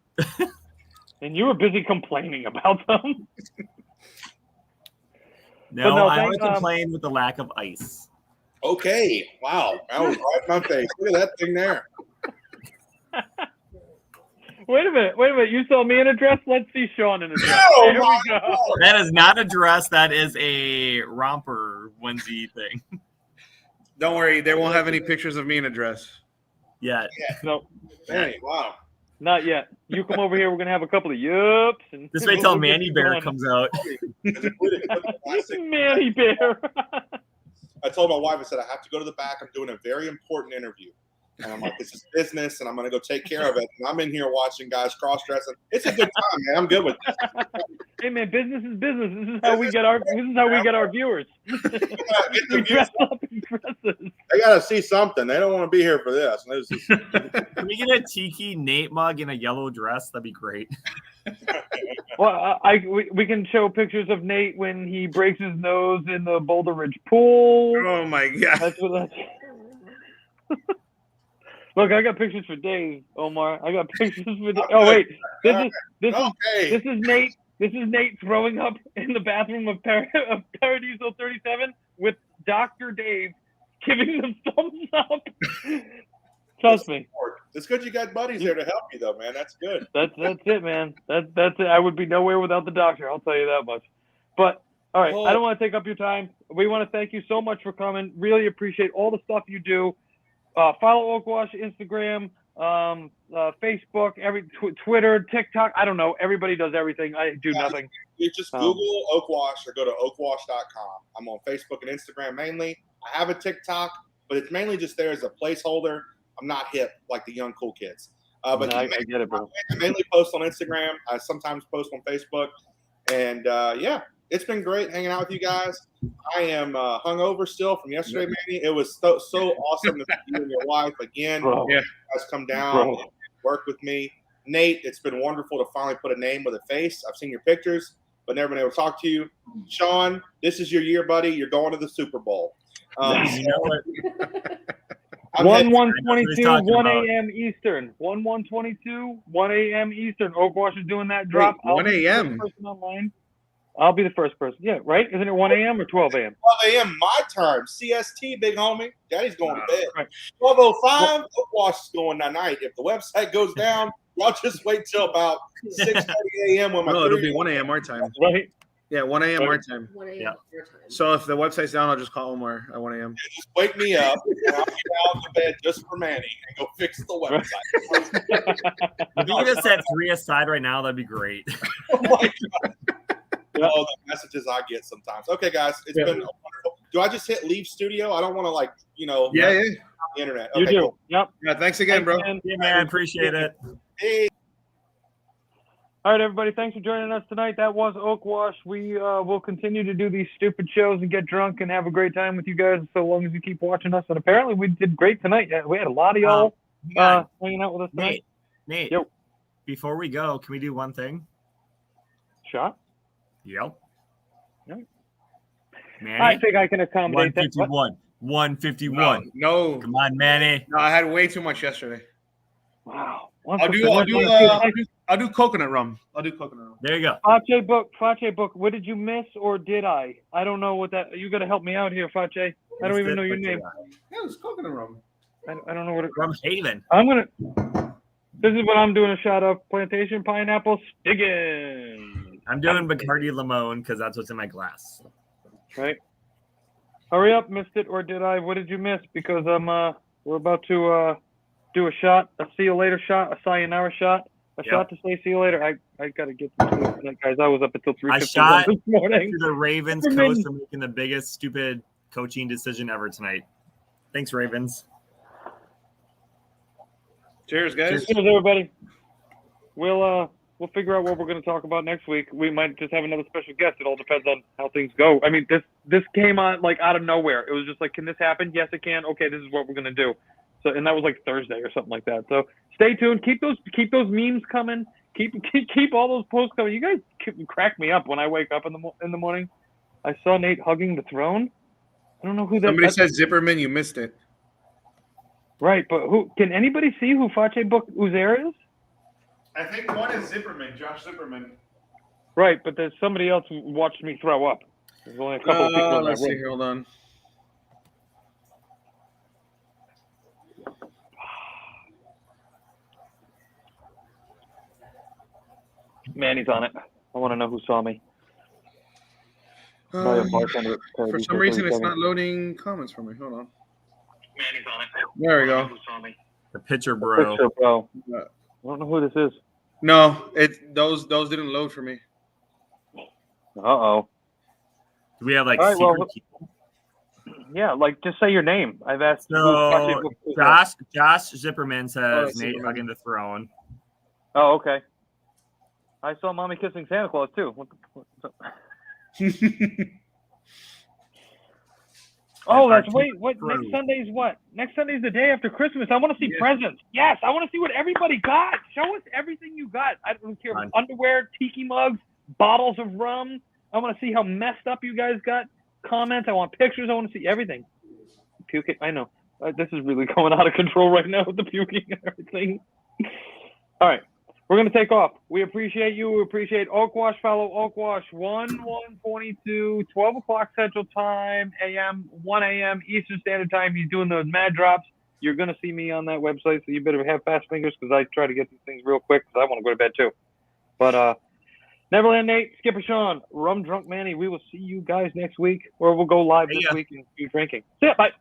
[SPEAKER 3] And you were busy complaining about them.
[SPEAKER 4] No, I only complain with the lack of ice.
[SPEAKER 5] Okay. Wow. That was right in my face. Look at that thing there.
[SPEAKER 3] Wait a minute. You saw me in a dress? Let's see Sean in a dress.
[SPEAKER 5] Oh,
[SPEAKER 3] Here we go.
[SPEAKER 4] That is not a dress. That is a romper onesie thing.
[SPEAKER 1] Don't worry. They won't have any pictures of me in a dress.
[SPEAKER 4] Yeah.
[SPEAKER 3] No.
[SPEAKER 5] Hey, wow.
[SPEAKER 3] Not yet. You come over here. We're gonna have a couple of yups. And
[SPEAKER 4] just wait till Manny Bear comes out.
[SPEAKER 3] Manny Bear.
[SPEAKER 5] I told my wife, I said, I have to go to the back. I'm doing a very important interview. And I'm like, this is business, and I'm going to go take care of it. And I'm in here watching guys cross-dressing. It's a good time, man. I'm good with this.
[SPEAKER 3] Hey man, business is business. This is how we get our viewers. We dress up in dresses.
[SPEAKER 5] They got to see something. They don't want to be here for this. And this is,
[SPEAKER 4] Can we get a Tiki Nate mug in a yellow dress? That'd be great.
[SPEAKER 3] Well, we can show pictures of Nate when he breaks his nose in the Boulder Ridge pool.
[SPEAKER 1] Oh my god!
[SPEAKER 3] That's what that's. Look, I got pictures for days, Omar. I got pictures for days. Oh wait, this is Nate. This is Nate throwing up in the bathroom of Paradiso 37 with Dr. Dave giving them thumbs up. Trust me.
[SPEAKER 5] It's good you got buddies there to help you, though, man. That's good.
[SPEAKER 3] That's it, man. That's it. I would be nowhere without the doctor. I'll tell you that much. But all right, I don't want to take up your time. We want to thank you so much for coming. Really appreciate all the stuff you do. Follow Oakwash, Instagram, Facebook, Twitter, TikTok. I don't know. Everybody does everything. I do nothing.
[SPEAKER 5] You just Google Oakwash or go to oakwash.com. I'm on Facebook and Instagram mainly. I have a TikTok, but it's mainly just there as a placeholder. I'm not hip like the young cool kids. But
[SPEAKER 3] I get it, bro.
[SPEAKER 5] I mainly post on Instagram. I sometimes post on Facebook. And yeah, it's been great hanging out with you guys. I am hungover still from yesterday, Manny. It was so awesome to see you and your wife again.
[SPEAKER 3] Bro.
[SPEAKER 5] You guys come down and work with me. Nate, it's been wonderful to finally put a name with a face. I've seen your pictures, but never been able to talk to you. Sean, this is your year, buddy. You're going to the Super Bowl.
[SPEAKER 4] You know what?
[SPEAKER 3] 1/1/22, 1 a.m. Eastern. 1/1/22, 1 a.m. Eastern. Oakwash is doing that drop.
[SPEAKER 1] Wait, 1 a.m.
[SPEAKER 3] I'll be the first person. Yeah, right? Isn't it 1 a.m. or 12 a.m.?
[SPEAKER 5] 12 a.m. my time. CST, big homie. Daddy's going to bed.
[SPEAKER 3] Right.
[SPEAKER 5] 12:05, Oakwash is going tonight. If the website goes down, y'all just wait till about 6:30 a.m. when my
[SPEAKER 1] it'll be 1 a.m. our time.
[SPEAKER 3] Right?
[SPEAKER 1] Yeah, 1 a.m. our time.
[SPEAKER 6] 1 a.m.
[SPEAKER 4] Yeah.
[SPEAKER 6] your time.
[SPEAKER 1] So if the website's down, I'll just call Omar at 1 a.m.
[SPEAKER 5] Just wake me up and I'll get out of bed just for Manny and go fix the website.
[SPEAKER 4] If you could set 3 aside right now, that'd be great.
[SPEAKER 5] Oh my God. Oh, the messages I get sometimes. Okay, guys, it's been wonderful. Do I just hit leave studio? I don't want to
[SPEAKER 1] Yeah.
[SPEAKER 5] the internet.
[SPEAKER 3] You
[SPEAKER 5] Okay,
[SPEAKER 3] do.
[SPEAKER 5] cool.
[SPEAKER 3] Yep.
[SPEAKER 1] Yeah, thanks again, bro.
[SPEAKER 4] Yeah, man, appreciate it.
[SPEAKER 5] Hey.
[SPEAKER 3] All right, everybody. Thanks for joining us tonight. That was Oakwash. We will continue to do these stupid shows and get drunk and have a great time with you guys so long as you keep watching us. And apparently we did great tonight. Yeah, we had a lot of y'all hanging out with us tonight.
[SPEAKER 4] Nate,
[SPEAKER 3] Yo.
[SPEAKER 4] Before we go, can we do one thing?
[SPEAKER 3] Shot?
[SPEAKER 4] Yep.
[SPEAKER 3] Yep.
[SPEAKER 4] Manny,
[SPEAKER 3] I think I can accommodate that.
[SPEAKER 4] 151. 151.
[SPEAKER 1] No.
[SPEAKER 4] Come on, Manny.
[SPEAKER 1] No, I had way too much yesterday.
[SPEAKER 3] Wow.
[SPEAKER 1] I'll do coconut rum.
[SPEAKER 4] There you go.
[SPEAKER 3] Face book. What did you miss or did I? I don't know what that. You got to help me out here, Face. I don't even know your name.
[SPEAKER 1] Yeah, it's coconut rum.
[SPEAKER 3] I don't know what it.
[SPEAKER 4] From Haven.
[SPEAKER 3] This is what I'm doing a shot of. Plantation Pineapple Stiggin.
[SPEAKER 4] I'm doing Bacardi Limon because that's what's in my glass.
[SPEAKER 3] Right. Hurry up, missed it or did I? What did you miss? Because we're about to do a shot, a see you later shot, a sayonara shot, shot to say see you later. I gotta get some sleep tonight, guys. I was up until 3:51 this morning.
[SPEAKER 4] To the Ravens coach for making the biggest stupid coaching decision ever tonight. Thanks, Ravens.
[SPEAKER 1] Cheers, guys.
[SPEAKER 3] Cheers, everybody. We'll figure out what we're going to talk about next week. We might just have another special guest. It all depends on how things go. I mean, this came on like out of nowhere. It was just like, can this happen? Yes, it can. Okay, this is what we're going to do. So, and that was like Thursday or something like that. So stay tuned. Keep those memes coming. Keep all those posts coming. You guys crack me up when I wake up in the morning. I saw Nate hugging the throne. I don't know who that.
[SPEAKER 1] Somebody said Zipperman. You missed it.
[SPEAKER 3] Right, but who can anybody see who Face Book Uzer is?
[SPEAKER 1] I think one is Zipperman, Josh Zipperman.
[SPEAKER 3] Right, but there's somebody else who watched me throw up. There's only a couple of people in my
[SPEAKER 1] let's see.
[SPEAKER 3] room.
[SPEAKER 1] Hold on.
[SPEAKER 3] Manny's on it. I want to know who saw me.
[SPEAKER 1] For some reason, it's not loading comments for me. Hold on.
[SPEAKER 3] Manny's on it.
[SPEAKER 1] There we go.
[SPEAKER 4] The pitcher, bro.
[SPEAKER 3] Picture, bro. I don't know who this is.
[SPEAKER 1] No, those didn't load for me.
[SPEAKER 3] Uh-oh.
[SPEAKER 4] Do we have like
[SPEAKER 3] All right,
[SPEAKER 4] secret
[SPEAKER 3] well,
[SPEAKER 4] people?
[SPEAKER 3] Yeah, like just say your name. I've asked.
[SPEAKER 4] So Josh Zipperman says
[SPEAKER 1] Oh,
[SPEAKER 4] Nate
[SPEAKER 1] Zipperman.
[SPEAKER 4] hugging the throne.
[SPEAKER 3] Oh, okay. I saw mommy kissing Santa Claus too. What the, oh, that's wait. What next Sunday's what? Next Sunday's the day after Christmas. I want to see presents. Yes, I want to see what everybody got. Show us everything you got. I don't care. Underwear, tiki mugs, bottles of rum. I want to see how messed up you guys got. Comments. I want pictures. I want to see everything. Puking. I know. This is really going out of control right now with the puking and everything. All right. We're going to take off. We appreciate you. We appreciate Oakwash. Follow Oakwash 1122, 12 o'clock Central Time, AM, 1 a.m. Eastern Standard Time. He's doing those mad drops. You're going to see me on that website, so you better have fast fingers because I try to get these things real quick because I want to go to bed too. But Neverland Nate, Skipper Sean, Rum Drunk Manny, we will see you guys next week, or we'll go live this week and do drinking. See ya. Bye.